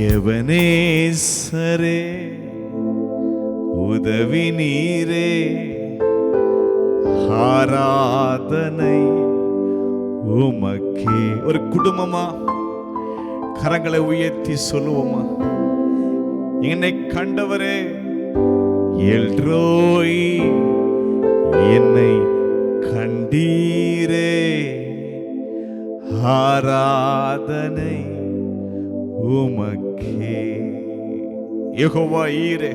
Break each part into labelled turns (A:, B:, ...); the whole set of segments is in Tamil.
A: எவனேசரே உதவி நீரே, ஆராதனை உமக்கே. ஒரு குடும்பமா கரங்களை உயர்த்தி சொல்லுவோமா? என்னை கண்டவரே எல்ரோய், என்னை கண்டீரே, ஆராதனை உமக்கே. யெகோவா ஈரே,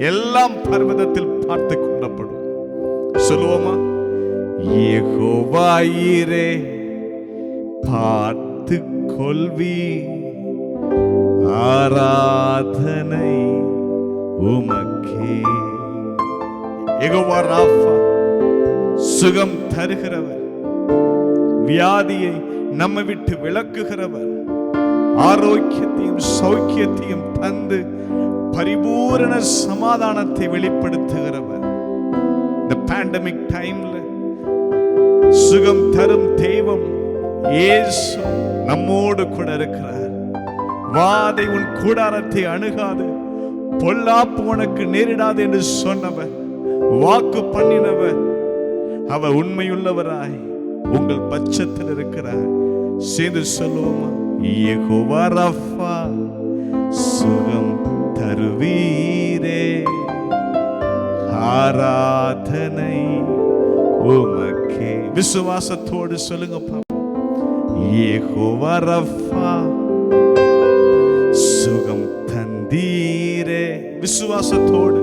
A: எல்லாம் பர்வதத்தில் பார்த்து கொள்ளப்படும். சொல்லுவோமா? யெகோவா ஈரே, பார்த்து கொள்வி, ஆராதனை உமக்கே. யெகோவா ராஃபா, சுகம் தருகிறவர், வியாதியை நம்ம விட்டு விலக்குகிறவர், ஆரோக்கியத்தையும் சௌக்கியத்தையும் தந்து பரிபூரண சமாதானத்தை வெளிப்படுத்துகிறவர். இந்த பேண்டமிக் டைம்ல சுகம் தரும் தெய்வம் இயேசு நம்மோடு கூட இருக்கிறார். வாதை உன் கூடாரத்தை அணுகாது, பொல்லாப்பு உனக்கு நேரிடாது என்று சொன்னவர், வாக்கு பண்ணினவர், அவர் உண்மையுள்ளவராய் உங்கள் பட்சத்தில் இருக்கிறார். சேர்ந்து சொல்லுவோமா? யெகோவா ராஃபா, சுகம் தருவீரே, ஆராதனை உமக்கே. விசுவாசத்தோடு சொல்லுங்க பாப்போம். யெகோவா ராஃபா, சுகம் தந்தீரே. விசுவாசத்தோடு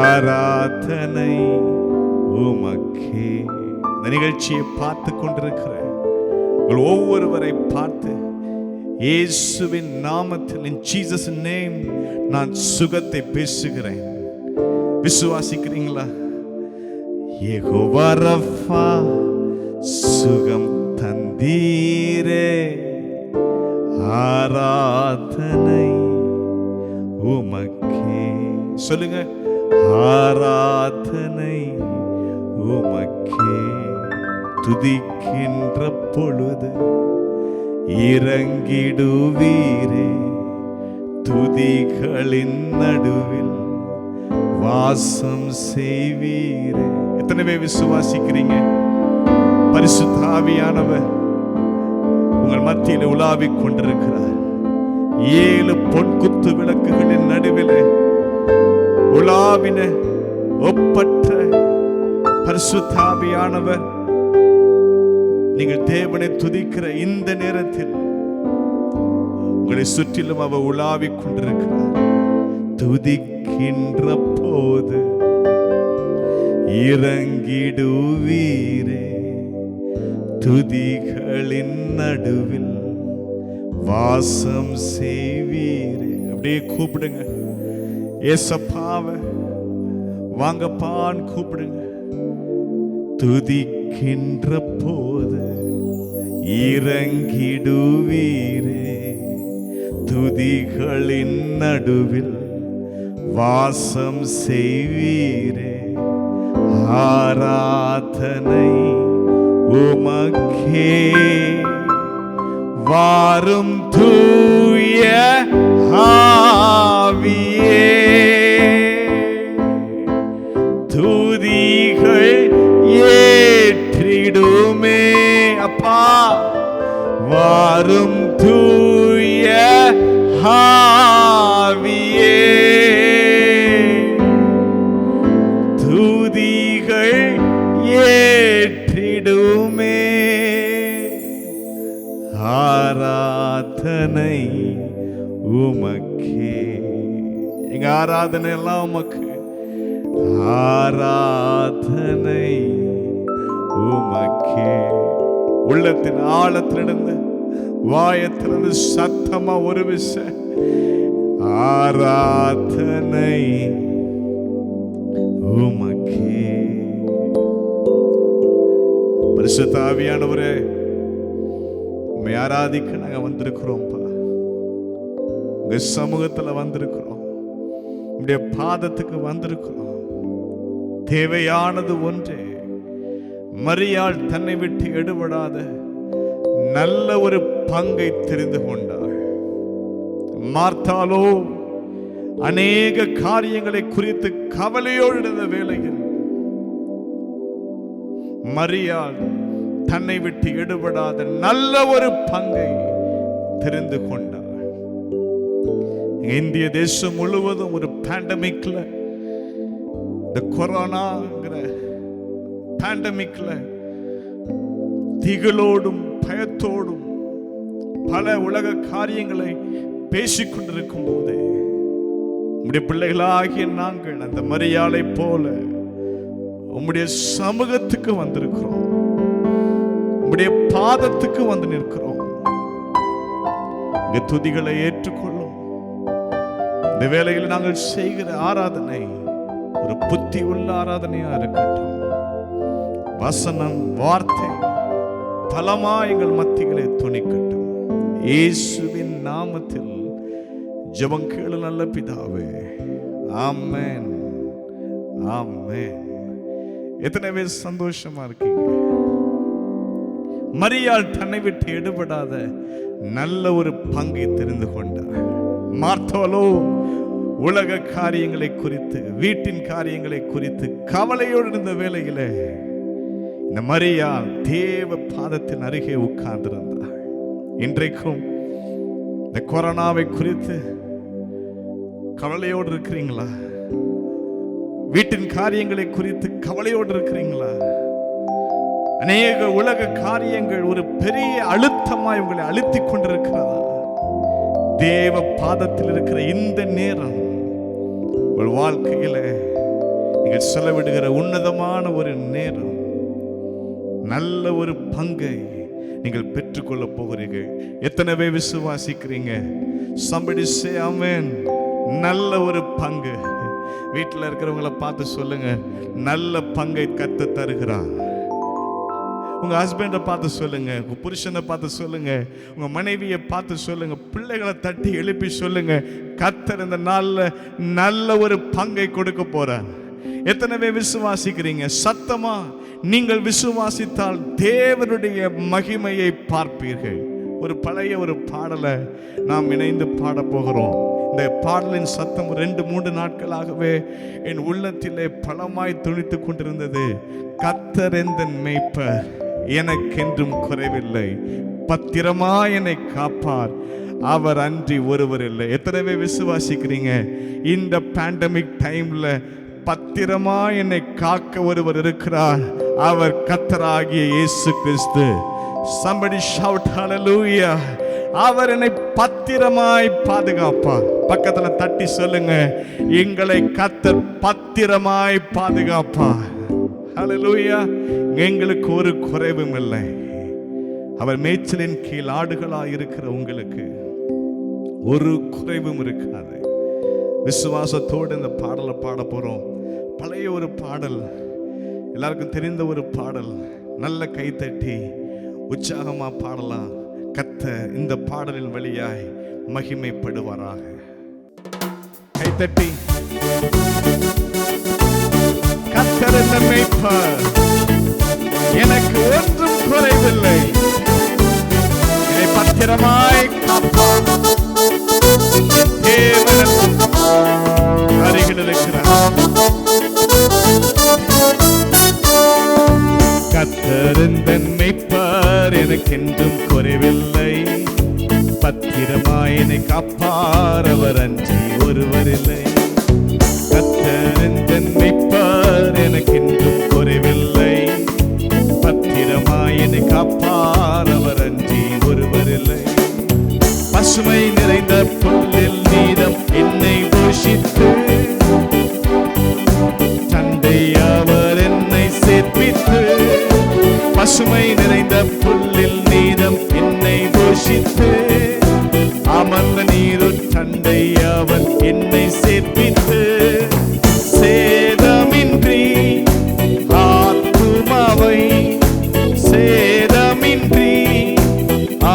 A: ஆராதனை உமக்கே. இந்த நிகழ்ச்சியை பார்த்து கொண்டிருக்கிற உங்கள் ஒவ்வொருவரை பார்த்து இயேசுவின் நாமத்தில், in Jesus name, நான் சுகத்தை பேசுகிறேன். விசுவாசிக்கிறீங்களா? யெகோவா ராஃபா, சுகம் தந்தீரே, ஆராதனை உமக்கே. சொல்லுங்க, ஆராதனை உமக்கே. துதிக்கின்ற பொழுது இறங்கிடுவீரே, துதிகளின் நடுவில் வாசம் செய்வீரே. எத்தனை பேர் விசுவாசிக்கிறீங்க? பரிசுத்த ஆவியானவர் உங்கள் மத்தியில் உலாவிக் கொண்டிருக்கிறார். 7 பொன்குத்து விளக்குகளின் நடுவில் உலாவின ஒப்பற்ற பரிசுத்த ஆவியானவர் நீங்கள் தேவனை துதிக்கிற இந்த நேரத்தில் உங்களை சுற்றிலும் அவர் உலாவிக் கொண்டிருக்கிறார். துதிக்கின்ற போது இறங்கிடுவீரே, துதிகளின் நடுவில் வாசம் செய்வீரே. அப்படியே கூப்பிடுங்க, ஏசப்பாவை வாங்கப்பான்னு கூப்பிடுங்க. துதிக்கின்ற போது இறங்கிடுவீரே, துதிகளின் நடுவில் வாசம் செய்வீரே, ஆராதனை உமக்கே. வாரும் தூய ஆவியே, துதிகள் ஏற்றிடுமே. அப்பா, வாரும் தூய ஆவியே, துதிகள் ஏற்றிடுமே, ஆராதனை உமக்கே. எங்க ஆராதனை எல்லாம் உமக்கு. ஆராதனை உமக்கே. உள்ளத்தின் ஆழத்திலிருந்து வாயத்திலிருந்து சத்தமா ஒரு விஷயம், ஆராதனை உமக்கே. பரிசுத்த ஆவியானவரே, உம்மை ஆராதிக்க நாங்க வந்திருக்கிறோம்ப்பா. உங்க சமூகத்துல வந்திருக்கிறோம், உங்களுடைய பாதத்துக்கு வந்திருக்கிறோம். தேவையானது ஒன்றே, மரியாள் தன்னை விட்டு எடுபடாத நல்ல ஒரு பங்கை தெரிந்து கொண்டாள். மார்த்தாலோ அநேக காரியங்களை குறித்து கவலையோடு இருந்த வேளையில் மரியாள் தன்னை விட்டு எடுபடாத நல்ல ஒரு பங்கை தெரிந்து கொண்டார். இந்திய தேசம் முழுவதும் ஒரு பேண்டமிக்ல, இந்த கொரோனாங்கிற பேண்டமிக்ல திகிலோடும் பயத்தோடும் பல உலக காரியங்களை பேசிக்கொண்டிருக்கும் போது உம்முடைய பிள்ளைகளாகிய நாங்கள் அந்த மரியாளை போல உம்முடைய சமூகத்துக்கு வந்திருக்கிறோம், உம்முடைய பாதத்துக்கு வந்து நிற்கிறோம். இந்த துதிகளை ஏற்றுக்கொள்ளும். இந்த வேளையில் நாங்கள் செய்கிற ஆராதனை ஒரு புத்தி உள்ள ஆராதனையா இருக்கட்டும். வசனம் வார்த்தை பலமா எங்கள் மத்தியிலே துணிக்கட்டும். இயேசுவின் நாமத்தில் ஜெபம் கேளு நல்ல பிதாவே. ஆமென், ஆமென். எத்தனை பேர் சந்தோஷமா இருக்கீங்க? மரியாள் தன்னை விட்டு எடுபடாத நல்ல ஒரு பங்கை தெரிந்து கொண்டார். மார்த்தாளோ உலக காரியங்களை குறித்து, வீட்டின் காரியங்களை குறித்து கவலையோடு இருந்த வேளையிலே இந்த மரியாள் தேவ பாதத்தின் அருகே உட்கார்ந்திருந்தார். இன்றைக்கும் இந்த கொரோனாவை குறித்து கவலையோடு இருக்கிறீங்களா? வீட்டின் காரியங்களை குறித்து கவலையோடு இருக்கிறீங்களா? அநேக உலக காரியங்கள் ஒரு பெரிய அழுத்தமாய் உங்களை அழுத்திக் கொண்டிருக்கிறதா? தேவ பாதத்தில் இருக்கிற இந்த நேரம் உங்கள் வாழ்க்கையில நீங்கள் செலவிடுகிற உன்னதமான ஒரு நேரம், நல்ல ஒரு பங்கை நீங்கள் பெற்றுக்கொள்ள போகிறீர்கள். எத்தனை பேர் விசுவாசிக்கிறீங்க? somebody say amen. நல்ல ஒரு பங்கு. வீட்டில் இருக்கிறவங்களை பார்த்து சொல்லுங்க, நல்ல பங்கை கர்த்தர் தருகிறார். உங்க ஹஸ்பண்டை பார்த்து சொல்லுங்க, உங்க புருஷனை பார்த்து சொல்லுங்க, உங்க மனைவியை பார்த்து சொல்லுங்க, பிள்ளைகளை தட்டி எழுப்பி சொல்லுங்க, கர்த்தர் இந்த நாள்ல நல்ல ஒரு பங்கை கொடுக்க போறார். எத்தனை பேர் விசுவாசிக்கிறீங்க? சத்தமா நீங்கள் விசுவாசித்தால் தேவனுடைய மகிமையை பார்ப்பீர்கள். ஒரு பழைய ஒரு பாடலை நாம் இணைந்து பாட போகிறோம். இந்த பாடலின் சத்தம் 2-3 நாட்களாகவே என் உள்ளத்திலே பலமாய் துணித்துக் கொண்டிருந்தது. கர்த்தர் எந்தன் மேய்ப்பர், எனக்கென்றும் குறைவில்லை, பத்திரமாய் என்னை காப்பார், அவர் அன்றி ஒருவர் இல்லை. எத்தனை பேர் விசுவாசிக்கிறீங்க? இந்த பேண்டமிக் டைம்ல பத்திரமா என்னை காக்க ஒருவர் இருக்கிறார், அவர் கர்த்தராகிய இயேசு கிறிஸ்து. somebody shout hallelujah. அவர் என்னை பத்திரமாய் பாதுகாப்பார். பக்கத்துல தட்டி சொல்லுங்க, எங்களை கர்த்தர் பத்திரமாய் பாதுகாப்பார். hallelujah. எங்களுக்கு ஒரு குறைவும் இல்லை. அவர் மேய்ச்சலின் கீழ் ஆடுகளாய் இருக்கிற உங்களுக்கு ஒரு குறைவும் இருக்காது. விசுவாசத்தோடு இந்த பாடலை பாட போறோம். பழைய ஒரு பாடல், எல்லாருக்கும் தெரிந்த ஒரு பாடல். நல்ல கைத்தட்டி உற்சாகமா பாடலாம். கர்த்தர் இந்த பாடலின் வழியாய் மகிமைப்படுவாராக. கைத்தட்டி கர்த்தர் என்ற மேய்ப்பர், எனக்கு ஒன்றும் குறைவில்லை, என்னை பத்திரமாய் காப்பார், தேவன் அருகில் இருக்கிறார். கர்த்தர் எந்தன் மேய்ப்பர், எனக்கென்றும் குறைவில்லை, பத்திரமாய் என்னை காப்பார், அவர் அன்றி ஒருவர் இல்லை. கர்த்தர் எந்தன் மேய்ப்பர், எனக்கென்றும் குறைவில்லை, பத்திரமாய் என்னை காப்பார், அவர் அன்றி ஒருவர் இல்லை. பசுமை நிறைந்த புல்லில் நீரம் என்னை போஷித்து, தந்தை அவர் என்னை சேர்ப்பித்து, பசுமை நிறைந்த புல்லில் நீரம் என்னை போஷித்து, அமர்ந்த நீரு தந்தை அவர் என்னை சேர்ப்பித்து, சேதமின்றி ஆத்துமாவை, சேதமின்றி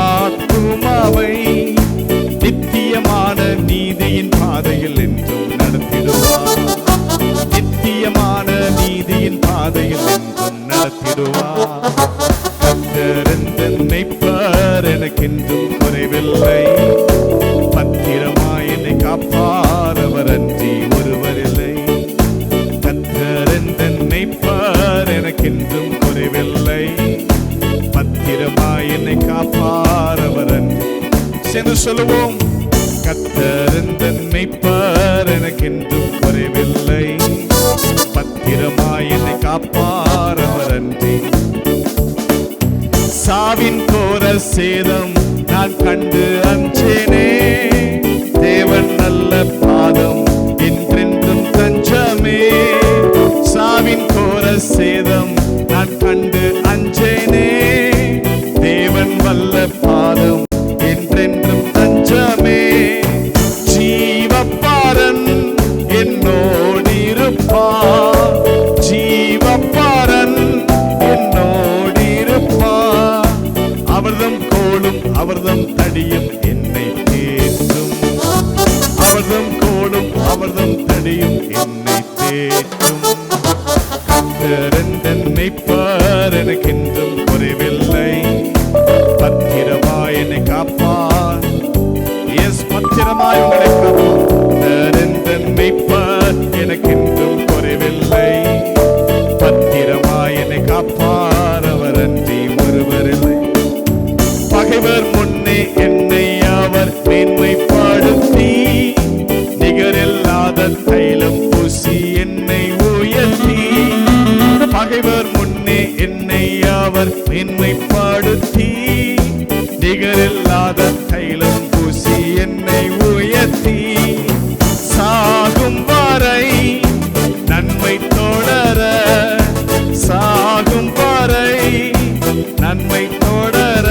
A: ஆத்துமாவை நித்தியமான நீதியின் பாதையில் என்றும் நடத்திடுவார், நித்தியமான நீதியின் பாதையில் என்றும் நடத்திடுவார். கர்த்தர் எந்தன் மேய்ப்பர், எனக்கென்றும் குறைவில்லை, பத்திரமா சொல்லுவோம். கர்த்தர் எந்தன் மேய்ப்பர், எனக்கென்றும் குறைவில்லை. பத்திரமாய் என்னை காப்பார் அவர் அன்றி. சாவின் கோர சேதம் நான் கண்டு அஞ்சேனே. தேவன் நல்ல பாதம் என்றென்றும் தஞ்சமே. சாவின் கோர சேதம் நான் கண்டு அஞ்சேனே. தேவன் வல்ல பாதம் என்றென்றும் தஞ்சமே. ஜீவப்பாரன் என்னோடு இருப்பார். ஜீவப்பாரன் என்னோடு இருப்பார். அவர்தம் கோலும் அவர்தம் தடியும் என்னை தேற்றும். அவர்தம் கோலும் அவர்தம் தடியும் என்னை தேற்றும். கர்த்தர் எந்தன் மேய்ப்பர், எனக்கென்றும் குறைவில்லை. பத்திரமாய் என்னை காப்பார். எஸ், பத்திரமாய் உங்களை காப்பார். கர்த்தர் எந்தன் மேய்ப்பர், எனக்கென்றும் குறைவில்லை. பத்திரமாய் என்னை காப்பார். அவர் அன்றி ஒருவரில்லை. பகைவர் முன்னே என்னை அவர் மேன்மைப்படுத்தி. நிகரில்லாத தைலம் பூசி என்னை உயர்த்தி. பகைவர் முன்னே என்னை அவர் மேன்மைப்படுத்தி. நிகரில்லாத தைலம் பூசி என்னை உயர்த்தி. சாகும் வரை நன்மை தொடர. சாகும் வரை நன்மை தொடர.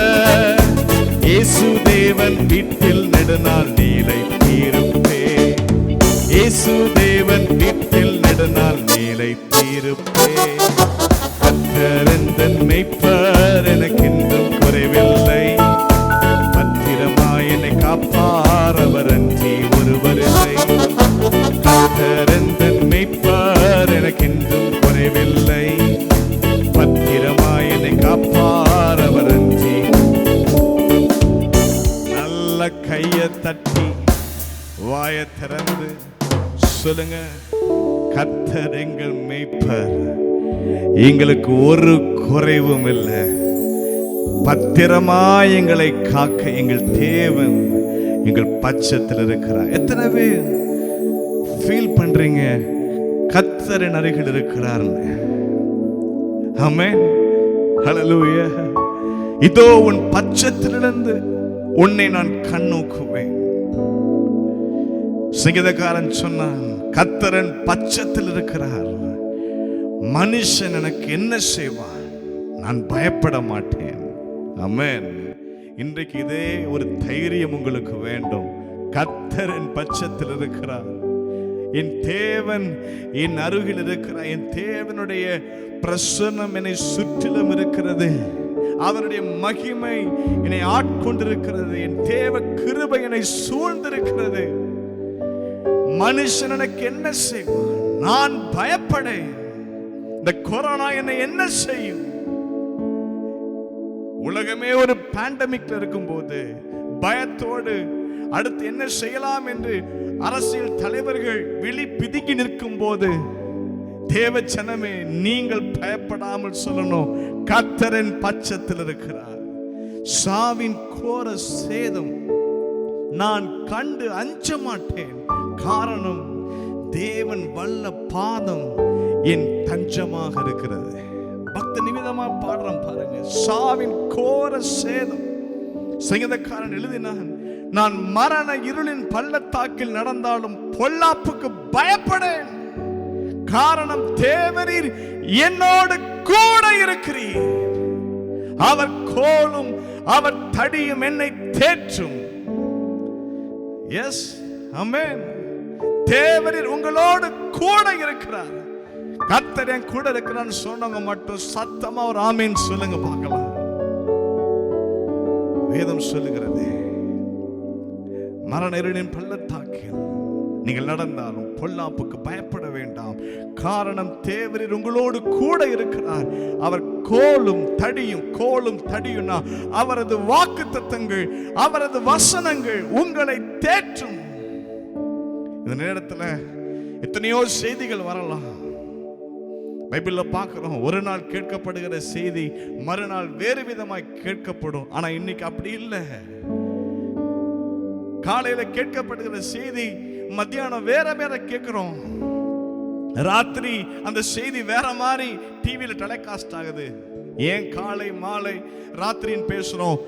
A: இயேசு தேவன் வீட்டில் நெடுநாள் நிலைத்திருப்பே. இயேசு தேவன் வீட்டில் நெடுநாள் நிலைத்திருப்பே. கர்த்தர் எந்தன் மேய்ப்பர், எனக்கென்றும் குறைவில்லை. பத்திரமாய் என்னை காப்பார். அவர் அன்றி ஒருவரில்லை. கர்த்தர் எந்தன் மேய்ப்பர், எனக்கென்றும் குறைவில்லை. பத்திரமாய் என்னை காப்பார். அவர் அன்றி. நல்ல கைய தட்டி வாய திறந்து சொல்லுங்க, கர்த்தர் எங்கள் மேய்ப்பர், எங்களுக்கு ஒரு குறைவும் இல்லை. பத்திரமாய் எங்களை காக்க எங்கள் தேவன் எங்கள் பட்சத்தில் இருக்கிறார். எத்தனை பேர் ஃபீல் பண்றீங்க கர்த்தரின் அருகில் இருக்கிறார்னு? ஆமென், ஹல்லேலூயா. இதோ உன் பட்சத்திலிருந்து உன்னை நான் கண்ணோக்குவேன். சங்கீதக்காரன் சொன்னான், கர்த்தரின் பட்சத்தில் இருக்கிறார், மனுஷன் எனக்கு என்ன செய்வான், நான் பயப்பட மாட்டேன். ஆமென். இன்றைக்கு இதே ஒரு தைரியம் உங்களுக்கு வேண்டும். கர்த்தரின் பட்சத்தில் இருக்கிறார். என் தேவன் என் அருகில் இருக்கிறார். என் தேவனுடைய பிரசன்னம் என்னை சுற்றிலும் இருக்கிறது. அவருடைய மகிமை என்னை ஆட்கொண்டிருக்கிறது. என் தேவ கிருபை என்னை சூழ்ந்திருக்கிறது. மனுஷன் எனக்கு என்ன செய்வான், நான் பயப்படேன். இந்த கொரோனா என்னை என்ன செய்யும்? உலகமே ஒரு பேண்டமிக்ல இருக்கும் போது பயத்தோடு அடுத்து என்ன செய்யலாம் என்று அரசியல் தலைவர்கள் விழி பிதுங்கி நிற்கும் போது, தேவ ஜனமே நீங்கள் பயப்படாமல் சொல்லணும், கர்த்தரின் பட்சத்தில் இருக்கிறார். சாவின் கோர சேதம் நான் கண்டு அஞ்ச மாட்டேன். காரணம், தேவன் வல்ல பாதம் என் தஞ்சமாக இருக்கிறது. பக்த நிமிதமா பாடுறோம் பாருங்க. சாவின் கோர சேதம். சங்கீதக்காரன் எழுதினான், நான் மரண இருளின் பள்ளத்தாக்கில் நடந்தாலும் பொல்லாப்புக்கு பயப்படேன். காரணம், தேவரீர் என்னோடு கூட இருக்கிறீர். அவர் கோலும் அவர் தடியும் என்னை தேற்றும். எஸ், ஆமென். தேவரீர் உங்களோடு கூட இருக்கிறார். கர்த்தர் என் கூட இருக்கிறான்னு சொன்னவங்க மட்டும் சத்தமா ஒரு ஆமீன் சொல்லுங்க பார்க்கலாம். வேதம் சொல்லுகிறது, மரண இருளின் பள்ளத்தாக்கில் நீங்கள் நடந்தாலும் பொல்லாப்புக்கு பயப்பட வேண்டாம். காரணம், தேவரீர் உங்களோடு கூட இருக்கிறார். அவர் கோலும் தடியும், கோலும் தடியும்னா அவரது வாக்குத்தத்தங்கள், அவரது வசனங்கள் உங்களை தேற்றும். இந்த நேரத்தில் எத்தனையோ செய்திகள் வரலாம். பைபிள்ல பார்க்கிறோம், ஒரு நாள் கேட்கப்படுகிற செய்தி மறுநாள் வேறு விதமாய் கேட்கப்படும். ஆனா இன்னைக்கு அப்படி இல்லை. காலையில கேட்கப்படுகிற செய்தி மத்தியானம் வேற வேற கேட்கிறோம், ராத்திரி அந்த செய்தி வேற மாதிரி டிவியில டெலிகாஸ்ட் ஆகுது. ஏன் காலை மாலை ராத்திரின்னு பேசுறோம்?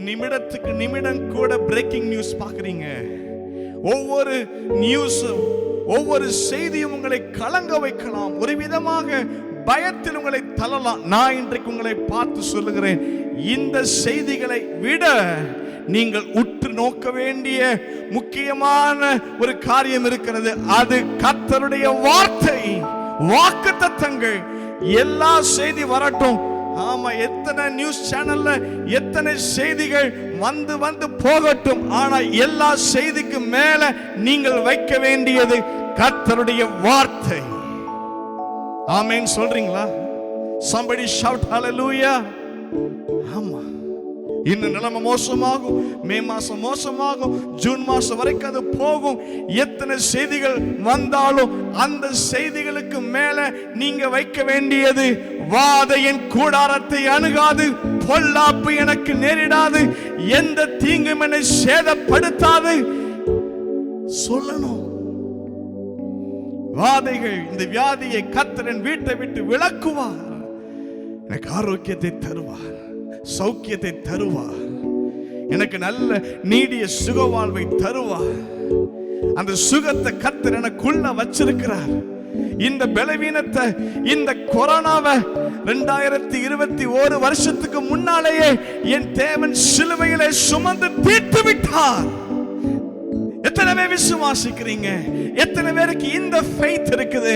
A: நிமிடத்துக்கு நிமிடம் கூட பிரேக்கிங் நியூஸ் பார்க்குறீங்க. ஒவ்வொரு நியூஸும் ஒவ்வொரு செய்தியும் உங்களை கலங்க வைக்கலாம், ஒரு விதமாக பயத்தில் உங்களை தள்ளலாம். நான் இன்றைக்கு உங்களை பார்த்து சொல்லுகிறேன், இந்த செய்திகளை விட நீங்கள் உற்று நோக்க வேண்டிய முக்கியமான ஒரு காரியம் இருக்கிறது. அது கர்த்தருடைய வார்த்தை, வாக்குத்தத்தங்கள். எல்லா செய்தி வரட்டும், ஆமா, எத்தனை நியூஸ் சேனல்ல எத்தனை செய்திகள் வந்து வந்து போகட்டும், ஆனா எல்லா செய்திக்கு மேல நீங்கள் வைக்க வேண்டியது கர்த்தருடைய வார்த்தை. ஆமென் சொல்றீங்களா? somebody shout hallelujah. ஆமா, இன்னும் நிலைமை மோசமாகும், மே மாசம் மோசமாகும், ஜூன் மாசம் வரைக்கும் அது போகும். எத்தனை செய்திகள் வந்தாலும் அந்த செய்திகளுக்கு மேல நீங்க வைக்க வேண்டியது, வாதையின் கூடாரத்தை அணுகாது, பொல்லாப்பு எனக்கு நேரிடாது, எந்த தீங்கும் என்னை சேதப்படுத்தாது சொல்லணும். வாதைகள், இந்த வியாதியை கர்த்தர் வீட்டை விட்டு விலக்குவார், எனக்கு ஆரோக்கியத்தை தருவார், சௌக்கியத்தை தருவார், எனக்கு நல்ல நீடிய சுக வாழ்வை தருவார். அந்த சுகத்தை கர்த்தர் எனக்குள்ள வச்சிருக்கிறார். இந்த பலவீனத்தை, இந்த கொரோனாவை 2021 வருஷத்துக்கு முன்னாலேயே என் தேவன் சிலுவையிலே சுமந்து தீர்த்து விட்டார். எத்தனை பேர் விசுவாசிக்கிறீங்க? எத்தனை பேருக்கு இந்த ஃபெய்த் இருக்குது?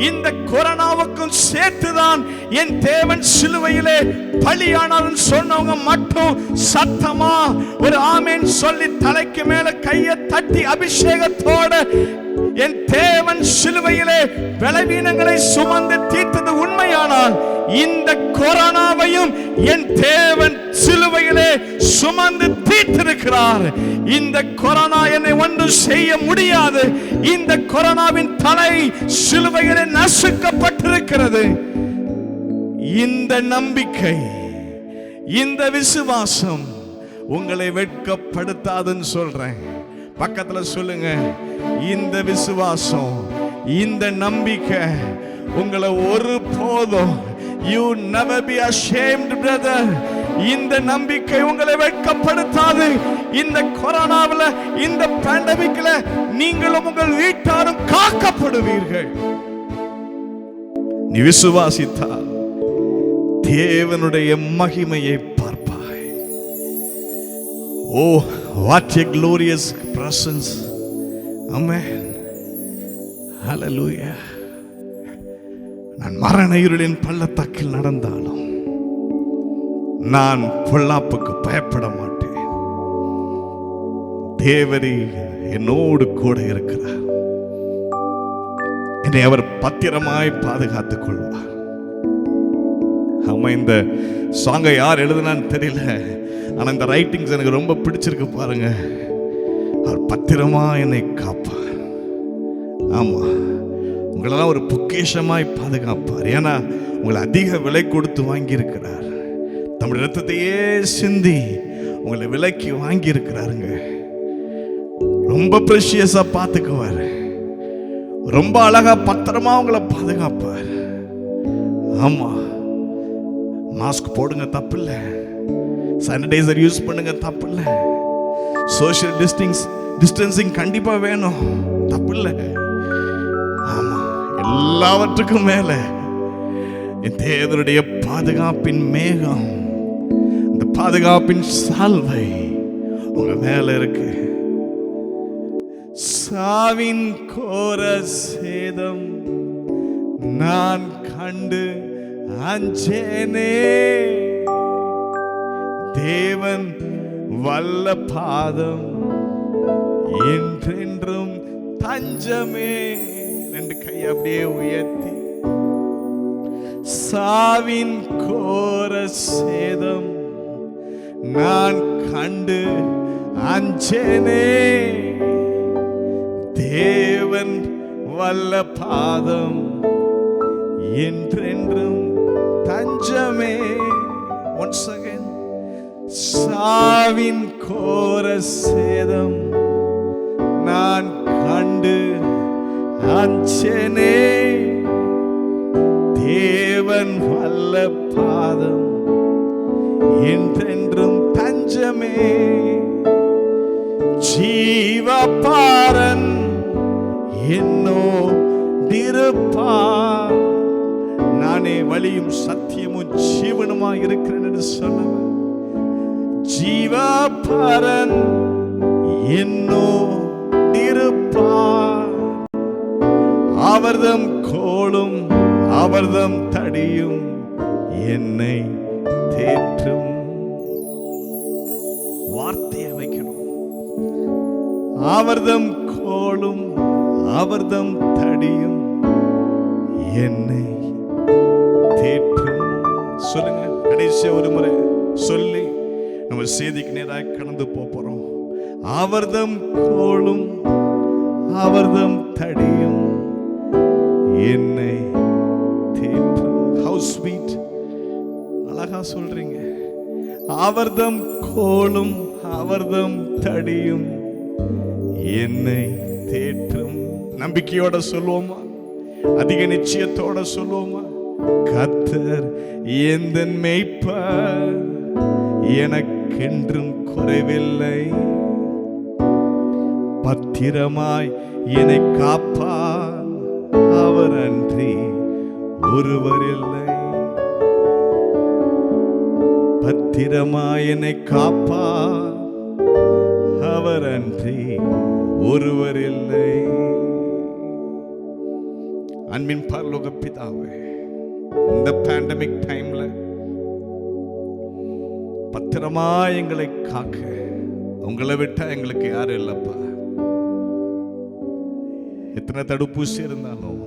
A: இந்த கொரோனாவுக்கும் சேர்த்துதான் என் தேவன் சிலுவையிலே பலியானார்னு சொன்னவங்க மட்டும் சத்தமா ஒரு ஆமென் சொல்லி தலைக்கு மேல கையை தட்டி அபிஷேகத்தோட, என் தேவன் சிலுவையிலே பலவீனங்களை சுமந்து தீர்த்தது உண்மையானால், இந்த கொரோனாவையும் என் தேவன் சிலுவையிலே சுமந்து தீர்த்திருக்கிறார். இந்த கொரோனா என்னை ஒன்றும் செய்ய முடியாது. இந்த கொரோனாவின் தலை சிலுவையிலே நசுக்கப்பட்டிருக்கிறது. இந்த நம்பிக்கை, இந்த விசுவாசம் உங்களை வெட்கப்படுத்தாதுன்னு சொல்றேன். பக்கத்துல சொல்லுங்க, இந்த விசுவாசம், இந்த நம்பிக்கை உங்களை ஒருபோதும், you never be ashamed brother, இந்த நம்பிக்கை உங்களை வெட்கப்படுத்தாது. இந்த கொரோனாவில், இந்த பேண்டமிக்ல நீங்களும் உங்கள் வீட்டாரும் காக்கப்படுவீர்கள். நீ விசுவாசித்தால் தேவனுடைய மகிமையை பார்ப்பாய். Oh, what a glorious presence. Amen. Hallelujah. நான் மரண இருளின் பள்ளத்தாக்கில் நடந்தாலும் நான் பொல்லாப்புக்கு பயப்பட மாட்டேன். தேவரே என்னோடு கூட இருக்கிறார். என்னை அவர் பத்திரமாய் பாதுகாத்துக் கொள்வார். ஆமா, இந்த சாங்கை யார் எழுதுனான்னு தெரியல, ஆனா இந்த ரைட்டிங்ஸ் எனக்கு ரொம்ப பிடிச்சிருக்கு. பாருங்க, அவர் பத்திரமா என்னை காப்பார். ஆமா, உங்களெல்லாம் ஒரு பொக்கிஷமாய் பாதுகாப்பார். ஏன்னா உங்களை அதிக விலை கொடுத்து வாங்கி இருக்கிறார். நம்முடைய ரத்தத்தையே சிந்தி உங்களை விலைக்கு வாங்கி இருக்கிறாருங்க. ரொம்ப பிரஷியஸா பார்த்துக்குவார். ரொம்ப அழகா பத்திரமா உங்களை பாதுகாப்பார். ஆமா, மாஸ்க் போடுங்க, தப்பு இல்லை. சானிடைசர் யூஸ் பண்ணுங்க, தப்பு இல்லை. சோஷியல் டிஸ்டன்சிங் கண்டிப்பா வேணும், தப்பு இல்லை. ஆமா, எல்லாவற்றுக்கும் மேல என் தேவனுடைய பாதுகாப்பின் மேகம், அந்த பாதுகாப்பின் சால்வை உங்க மேல இருக்கு. சாவின் கோர சேதம் நான் கண்டு அஞ்சேனே, தேவன் வல்ல பாதம் என்றென்றும் தஞ்சமே. ரெண்டு கை அப்படியே உயர்த்தி, சாவின் கோர சேதம் நான் கண்டு அஞ்சேனே, தேவன் வல்ல பாதம் என்றென்றும் தஞ்சமே. Once again, சாவின் கோர சேதம் நான் கண்டு அஞ்சனே. தேவன் வல்ல பாதம் என்றென்றும் தஞ்சமே. ஜீவபாரன் என்னோடிருப்பார். நானே வழியும் சத்தியமும் ஜீவனுமாய் இருக்கிறேன் என்று சொன்னவர். ஜீவபாரன் என்னோடிருப்பார். அவர்தம் கோலும் அவர்தம் தடியும் என்னை தேற்றும். வார்த்தையை வைக்கணும். அவர்தம் கோலும் அவர்தம் தடியும் என்னை தேற்றும். சொல்லுங்க, கடைசி ஒரு முறை சொல்லி நம்ம செய்திக்கு நேராக கடந்து போறோம். அவர்தம் கோலும் அவர்தம் தடியும் என்னை தேற்றும். How sweet, அழகா சொல்றீங்க. அவர்தம் கோலும் அவர்தம் தடியும் என்னை தேற்றும். நம்பிக்கையோட சொல்லுவோமா? அதிக நிச்சயத்தோட சொல்லுவோமா? கர்த்தர் எந்தன் மேய்ப்பர், எனக்கென்றும் குறைவில்லை. பத்திரமாய் என்னை காப்பார், அவர் அன்றி ஒருவர் இல்லை. பத்திரமாய் என்னை காப்பார், அவர் அன்றி ஒருவர் இல்லை. அன்பின் பரலோக பிதாவே, இந்த பேண்டமிக் டைம்ல பத்திரமா எங்களை காக்க உங்களை விட்டா எங்களுக்கு யாரும் இல்லப்பா. எத்தனை தடுப்பூசி இருந்தாலும்,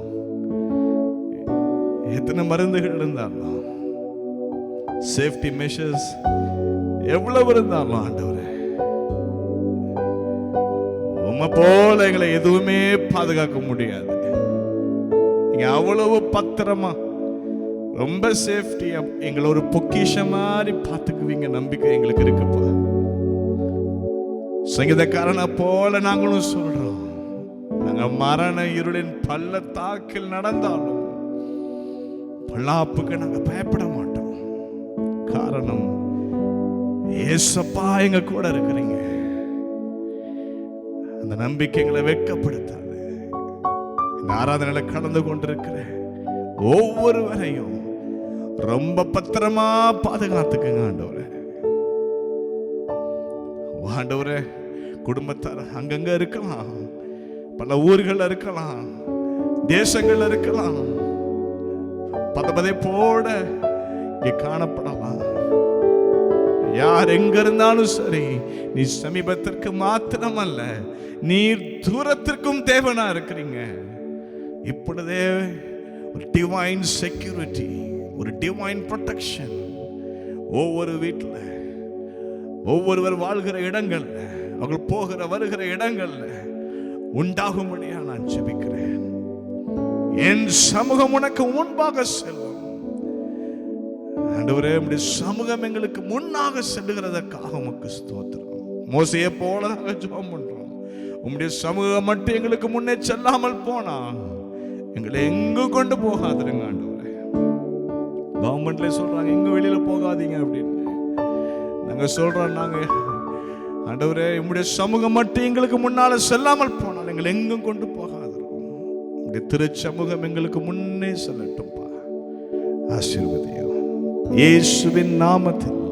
A: எத்தனை மருந்துகள் இருந்தாலும், சேஃப்டி மெஷர்ஸ் எவ்வளவு இருந்தாலும், ஆண்டவரே உம்மை போல எங்களை எதுவுமே பாதுகாக்க முடியாது. நீங்க அவ்வளவு பத்திரமா ரொம்ப சேஃப்டியா எங்களை ஒரு பொக்கிஷம் மாதிரி பார்த்துக்குவீங்க. நம்பிக்கை எங்களுக்கு இருக்குப்பா. சங்கீதக்காரனை போல நாங்களும் சொல்றோம், நாங்க மரண இருளின் பள்ளத்தாக்கில் நடந்தாலும் பல்லாப்புக்கு நாங்க பயப்பட மாட்டோம். காரணம், ஏசப்பா எங்க கூட இருக்கிறீங்க. அந்த நம்பிக்கை எங்களை வெட்கப்படுத்தாது. இந்த ஆராதனையில கடந்து கொண்டிருக்கிற ஒவ்வொருவரையும் ரொம்ப பத்திரமா பாதுகாத்துக்குங்க ஆண்டவரே. ஆண்டவரே, குடும்பத்தார் அங்கங்க இருக்கலாம், பல ஊர்கள் இருக்கலாம், தேசங்கள் இருக்கலாம், பதபதை போட இங்கே காணப்படலாம். யார் எங்க இருந்தாலும் சரி, நீ சமீபத்திற்கு மாத்திரம் அல்ல, நீ தூரத்திற்கும் தேவனா இருக்கிறீங்க. இப்பொழுதே ஒரு டிவைன் செக்யூரிட்டி, ஒரு டிவைன் ப்ரொடெக்ஷன் ஒவ்வொரு வீட்டில், ஒவ்வொருவர் வாழ்கிற இடங்கள்ல, அவர்கள் போகிற வருகிற இடங்கள்ல உண்டாகும்படியா நான் ஜெபிக்கிறேன். என் சமூகம் உனக்கு முன்பாக செல்லும். ஆண்டவரே, உம்முடைய சமூகம் எங்களுக்கு முன்னாக செல்லுகிறதற்காக உமக்கு ஸ்தோத்திரம். மோசேயை போல நாங்கள் ஜெபம் பண்றோம். உம்முடைய சமூகம் மட்டும் எங்களுக்கு முன்னே செல்லாமல் போனா எங்களை எங்கும் கொண்டு போகாதுங்க ஆண்டவரே. கவர்மெண்ட்ல சொல்றாங்க எங்க வெளியில போகாதீங்க அப்படின்னு. நாங்க சொல்றோம், நாங்க ஆண்டவரே உம்முடைய சமூகம் மட்டும் எங்களுக்கு முன்னால செல்லாமல் போனால் எங்களை எங்கும் கொண்டு போகாது. உம்முடைய திருச்சமூகம் எங்களுக்கு முன்னே செல்லட்டும்பா. ஆசீர்வதியும். இயேசுவின் நாமத்தில்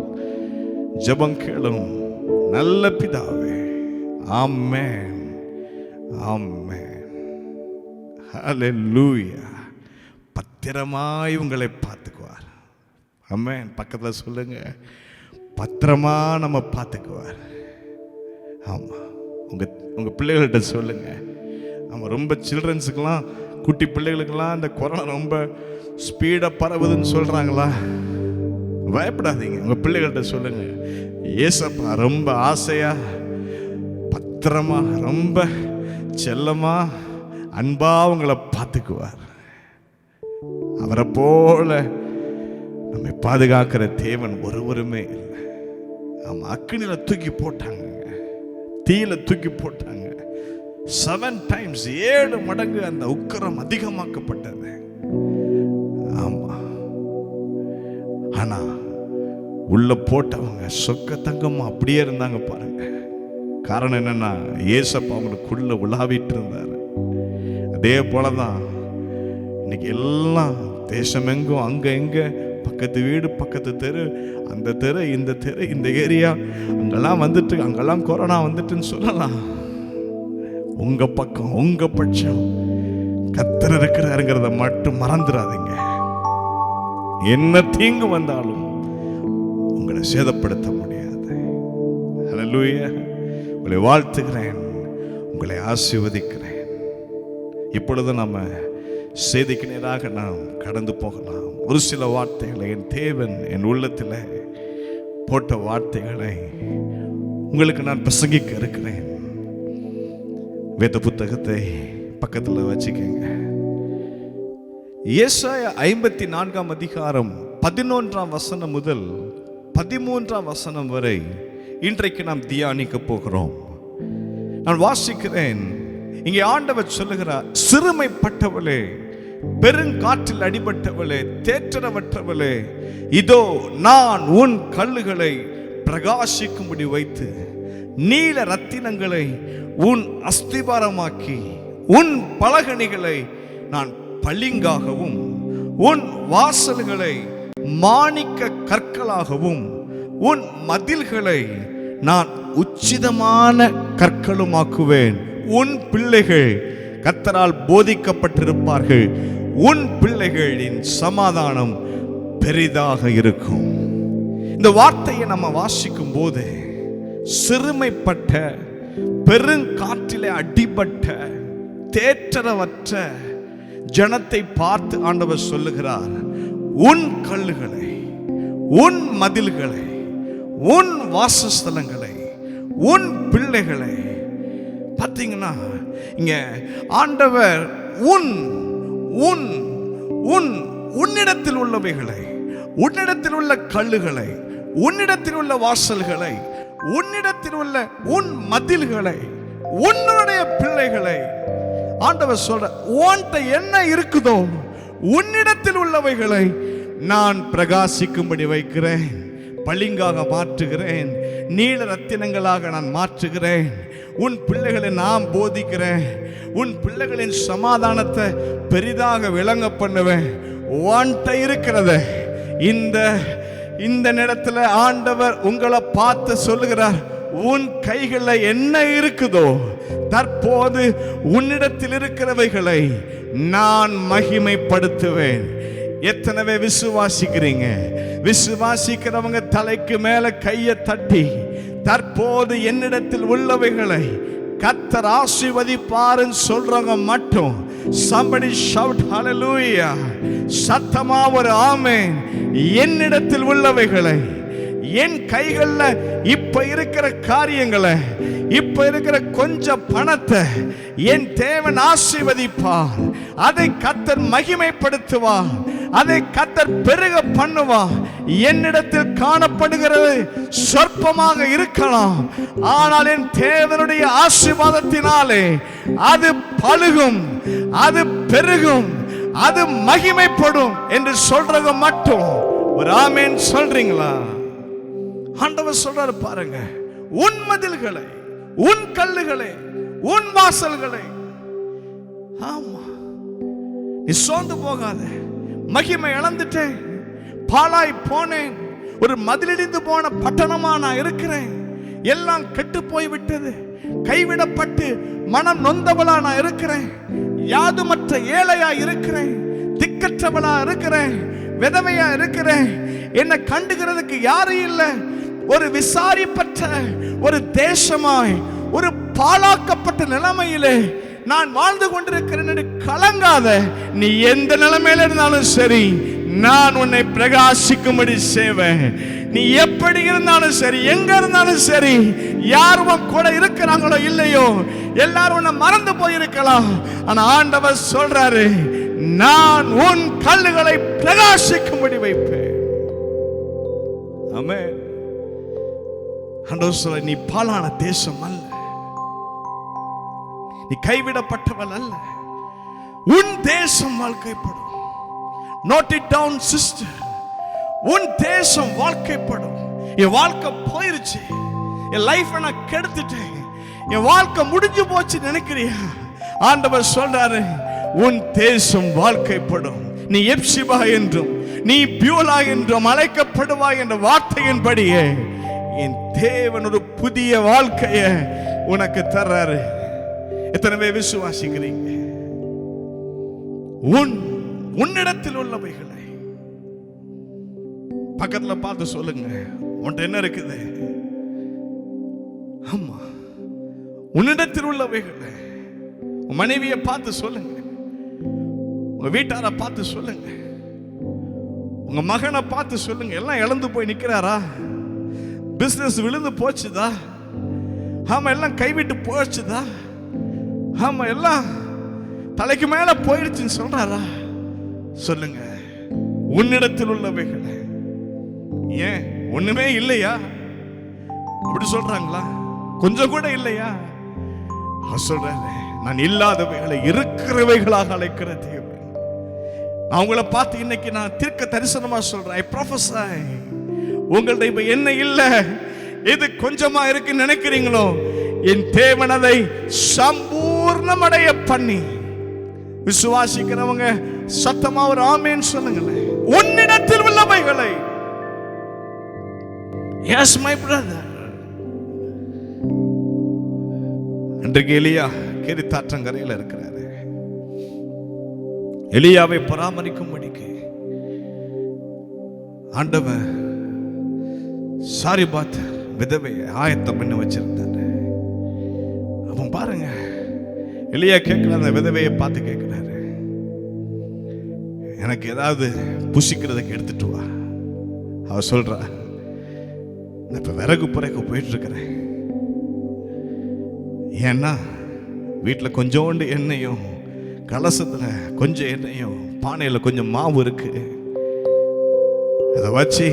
A: ஜெபம் கேளும் நல்ல பிதாவே. ஆமென், ஆமென், ஹல்லேலூயா. பத்திரமாய் உங்களை பார்த்துக்குவார். ஆமென். பக்கத்துல சொல்லுங்க, பத்திரமா நம்ம பார்த்துக்குவார். ஆமா, உங்க பிள்ளைகள்கிட்ட சொல்லுங்க. ஆமா, ரொம்ப சில்ட்ரன்ஸுக்கெல்லாம், குட்டி பிள்ளைகளுக்கெல்லாம் இந்த கொரோனா ரொம்ப ஸ்பீடா பரவுதுன்னு சொல்றாங்களா? பயப்படாதீங்க. உங்க பிள்ளைகள்கிட்ட சொல்லுங்க, ஏசப்பா ரொம்ப ஆசையா, பத்திரமா, ரொம்ப செல்லமா, அன்பா உங்களை பார்த்துக்குவார். அவரை போல நம்மை பாதுகாக்கிற தேவன் ஒருவருமே இல்லை. ஆமா, அக்கினியில தூக்கி போட்டாங்க, தீயில தூக்கி போட்டாங்க, 7 times 7 மடங்கு அந்த உக்கிரம் அதிகமாக்கப்பட்டது. ஆமா, ஆனா உள்ள போட்டவங்க சொக்க தங்கமா அப்படியே இருந்தாங்க பாருங்க. காரணம் என்னன்னா, ஏசப்பா அவங்களுக்குள்ள உலாவிட்டு இருந்தாரு. அதே போலதான் இன்னைக்கு எல்லாம் தேசமெங்கும் அங்க எங்க பக்கத்து வீடு பக்கத்து தெரு, அந்த தெரு இந்த தெரு இந்த ஏரியா, அங்கெல்லாம் வந்துட்டு அங்கெல்லாம் கொரோனா வந்துட்டுன்னு சொல்லலாம். உங்க பக்கம் உங்க பட்சம் கர்த்தர் இருக்கிறாருங்கிறத மட்டும் மறந்துடாதீங்க. என்ன தீங்கு வந்தாலும் உங்களை சேதப்படுத்த முடியாது. ஹல்லேலூயா. உங்களை வாழ்த்துகிறேன், உங்களை ஆசீர்வதிக்கிறேன். இப்பொழுது நம்ம செய்திக்கு நேராக நாம் கடந்து போகலாம். ஒரு சில வார்த்தைகளை என் தேவன் என் உள்ளத்தில் போட்ட வார்த்தைகளை உங்களுக்கு நான் பிரசங்கிக்க இருக்கிறேன். வேத புத்தகத்தை பக்கத்தில் வச்சுக்கங்க. ஏசாயா 54 அதிகாரம் 11 வசனம் முதல் 13 வசனம் வரை இன்றைக்கு நாம் தியானிக்க போகிறோம். நான் வாசிக்கிறேன். இங்கே ஆண்டவர் சொல்லுகிறார், சிறுமைப்பட்டவளே, பெருங்காற்றில் அடிபட்டவளே, தேற்றரவற்றவளே, இதோ நான் உன் கல்லுகளை பிரகாசிக்கும்படி வைத்து நீல ரத்தினங்களை உன் அஸ்திபாரமாக்கி உன் பலகணிகளை நான் பளிங்காகவும் உன் வாசல்களை மாணிக்க கற்களாகவும் உன் மதில்களை நான் உச்சிதமான கற்களுமாக்குவேன். உன் பிள்ளைகள் கர்த்தரால் போதிக்கப்பட்டிருப்பார்கள். உன் பிள்ளைகளின் சமாதானம் பெரிதாக இருக்கும். இந்த வார்த்தையை நம்ம வாசிக்கும் போது, சிறுமைப்பட்ட, பெருங்காற்றிலே அடிபட்ட, தேற்றரவற்ற ஜனத்தை பார்த்து ஆண்டவர் சொல்லுகிறார், உன் கல்லுகளை, உன் மதில்களை, உன் வாசஸ்தலங்களை, உன் பிள்ளைகளை. பார்த்தீங்கன்னா இங்க ஆண்டவர் உன் உன் உன் உன்னிடத்தில் உள்ளவைகளை, உன்னிடத்தில் உள்ள கல்லுகளை, உன்னிடத்தில் உள்ள வாசல்களை, உன்னிடத்தில் உள்ள உன் மதில்களை, உன்னுடைய பிள்ளைகளை ஆண்டவர் சொல்ற, உன்கிட்ட என்ன இருக்குதோ உன்னிடத்தில் உள்ளவைகளை நான் பிரகாசிக்கும்படி வைக்கிறேன், பளிங்காக மாற்றுகிறேன், நீல ரத்தினங்களாக நான் மாற்றுகிறேன். உன் பிள்ளைகளை நான் போதிக்கிறேன். உன் பிள்ளைகளின் சமாதானத்தை பெரிதாக விளங்க பண்ணுவேன். உன்கிட்ட இருக்கிறத இந்த நேரத்தில் ஆண்டவர் உங்களை பார்த்து சொல்லுகிறார், உன் கைகளில் என்ன இருக்குதோ தற்போது உன்னிடத்தில் இருக்கிறவைகளை நான் மகிமைப்படுத்துவேன். எத்தனை விசுவாசிக்கிறீங்க? விசுவாசிக்கிறவங்க தலைக்கு மேல கையை தட்டி, தற்போது என்னிடத்தில் உள்ளவைகளை கர்த்தர் ஆசீர்வதிப்பாருன்னு சொல்றவங்க மட்டும் somebody shout hallelujah. சத்தமா ஒரு ஆமென். என்னிடத்தில் உள்ளவைகளை, என் கைகள்ல இப்ப இருக்கிற காரியங்களை, இப்ப இருக்கிற கொஞ்சம் பணத்தை என் தேவன் ஆசீர்வதிப்பார். அதை கர்த்தர் மகிமைப்படுத்துவார். அதை கர்த்தர் பெருக பண்ணுவார். என்னிடத்தில் காணப்படுகிறது சொற்பமாக இருக்கலாம், ஆனால் என் தேவனுடைய ஆசீர்வாதத்தினாலே அது பலுகும், அது பெருகும், அது மகிமைப்படும் என்று சொல்றவங்க மட்டும் ஒரு ஆமென் சொல்றீங்களா? ஆண்டவர் சொல்றாரு பாருங்க, உன் மதில்களை, உன் கல்லுகளை, உன் வாசல்களை. ஆமா, நீ சோர்ந்து போகாத. மகிமை இழந்துட்டேன், பாழாய் போனேன், ஒரு மதிலிடிந்து போன பட்டணமா நான் இருக்கிறேன், எல்லாம் கெட்டு போய் விட்டது, கைவிடப்பட்டு மனம் நொந்தவளா நான் இருக்கிறேன், யாதுமற்ற ஏழையா இருக்கிறேன், திக்கற்றவளா இருக்கிறேன், விதவையா இருக்கிறேன், என்னை கண்டுகிறதுக்கு யாரும் இல்லை, ஒரு விசாரிப்பற்ற ஒரு தேசமாய், ஒரு பாழாக்கப்பட்ட நிலைமையிலே நான் வாழ்ந்து கொண்டிருக்கிறேன் என்று கலங்காத. நீ எந்த நிலைமையில இருந்தாலும் சரி, நான் உன்னை பிரகாசிக்கும்படி செய்வேன். நீ எப்படி இருந்தாலும் சரி, எங்க இருந்தாலும் சரி, யாரும் கூட இருக்கிறாங்களோ இல்லையோ, எல்லாரும் உன்னை மறந்து போயிருக்கலாம், ஆனா ஆண்டவர் சொல்றாரு, நான் உன் கல்லுகளை பிரகாசிக்கும்படி வைப்பேன். ஆமென். ஆண்டவர் சொல்ற, நீ பாழான தேசம் அல்ல, நீ கைவிடப்பட்டவள் அல்ல. உன் தேசம் வாழ்க்கைப்படும். Note it down sister. உன் தேசம் வாழ்க்கைப்படும். என் வாழ்க்கை போயிருச்சு, என் லைஃப் நான் கெடுத்துட்டேன், என் வாழ்க்கை முடிஞ்சு போச்சு நினைக்கிறியா? ஆண்டவர் சொல்றாரு, உன் தேசம் வாழ்க்கைப்படும். நீ எப்சிபா என்றும் நீ பியூலா என்றும் அழைக்கப்படுவாய் என்ற வார்த்தையின்படியே என் தேவன் ஒரு புதிய வாழ்க்கைய உனக்கு தர்றாரு. எத்தனை பேர் விசுவாசிக்கிறீங்க? உன்னிடத்தில் உள்ளவைகளை பக்கத்துல பார்த்து சொல்லுங்க, உன்கிட்ட என்ன இருக்குது? ஆமா, உன்னிடத்தில் உள்ளவைகளை. உன் மனைவியை பார்த்து சொல்லுங்க, உங்க வீட்டார பார்த்து சொல்லுங்க, உங்க மகனை பார்த்து சொல்லுங்க. எல்லாம் இழந்து போய் நிக்கிறாரா? பிசினஸ் விழுந்து போச்சுதா? ஆமா, எல்லாம் கைவிட்டு போச்சுதா? ஆமா, எல்லாம் தலைக்கு மேல போயிடுச்சுன்னு சொல்றாரா? சொல்லுங்க, உன்னிடத்தில் உள்ளவைகளை. ஏன் ஒண்ணுமே இல்லையா? அப்படி சொல்றாங்களா? கொஞ்சம் கூட இல்லையா? சொல்றாரு, நான் இல்லாதவைகளை இருக்கிறவைகளாக அழைக்கிற தேவன். நான் உங்களை பார்த்து இன்னைக்கு நான் தீர்க்க தரிசனமா சொல்றேன். I prophesy. உங்கள்ட்ட இப்ப என்ன இல்ல, எது கொஞ்சமா இருக்குன்னு நினைக்கிறீங்களோ, என் தேவன் அதை சம்பூர்ணமடைய பண்ணி. விசுவாசிக்கிறவங்க சத்தமா ஒரு ஆமென் சொல்லுங்களேன். உன்னிடத்தில் உள்ளவைகளை. Yes my brother. அன்றைக்கு எலியா கேரித்தாற்றங்கரையில் இருக்கிறாரு. எலியாவை பராமரிக்கும்படிக்கு ஆண்டவன் சாரிபாத் விதவையை ஆயத்தம் பண்ணி வச்சிருந்தாரு. அவன் பாருங்க, எலியா கேட்கிற அந்த விதவையை பார்த்து கேட்கிறாரு, எனக்கு ஏதாவது புசிக்கிறதுக்கு எடுத்துட்டு வா. அவ சொல்றா, நான் இப்ப விறகு புறைக்க போயிட்டு இருக்கிறேன். ஏன்னா வீட்டில் கொஞ்சோண்டு எண்ணெயும், கலசத்துல கொஞ்சம் எண்ணெயும், பானையில் கொஞ்சம் மாவு இருக்கு. அதை வச்சு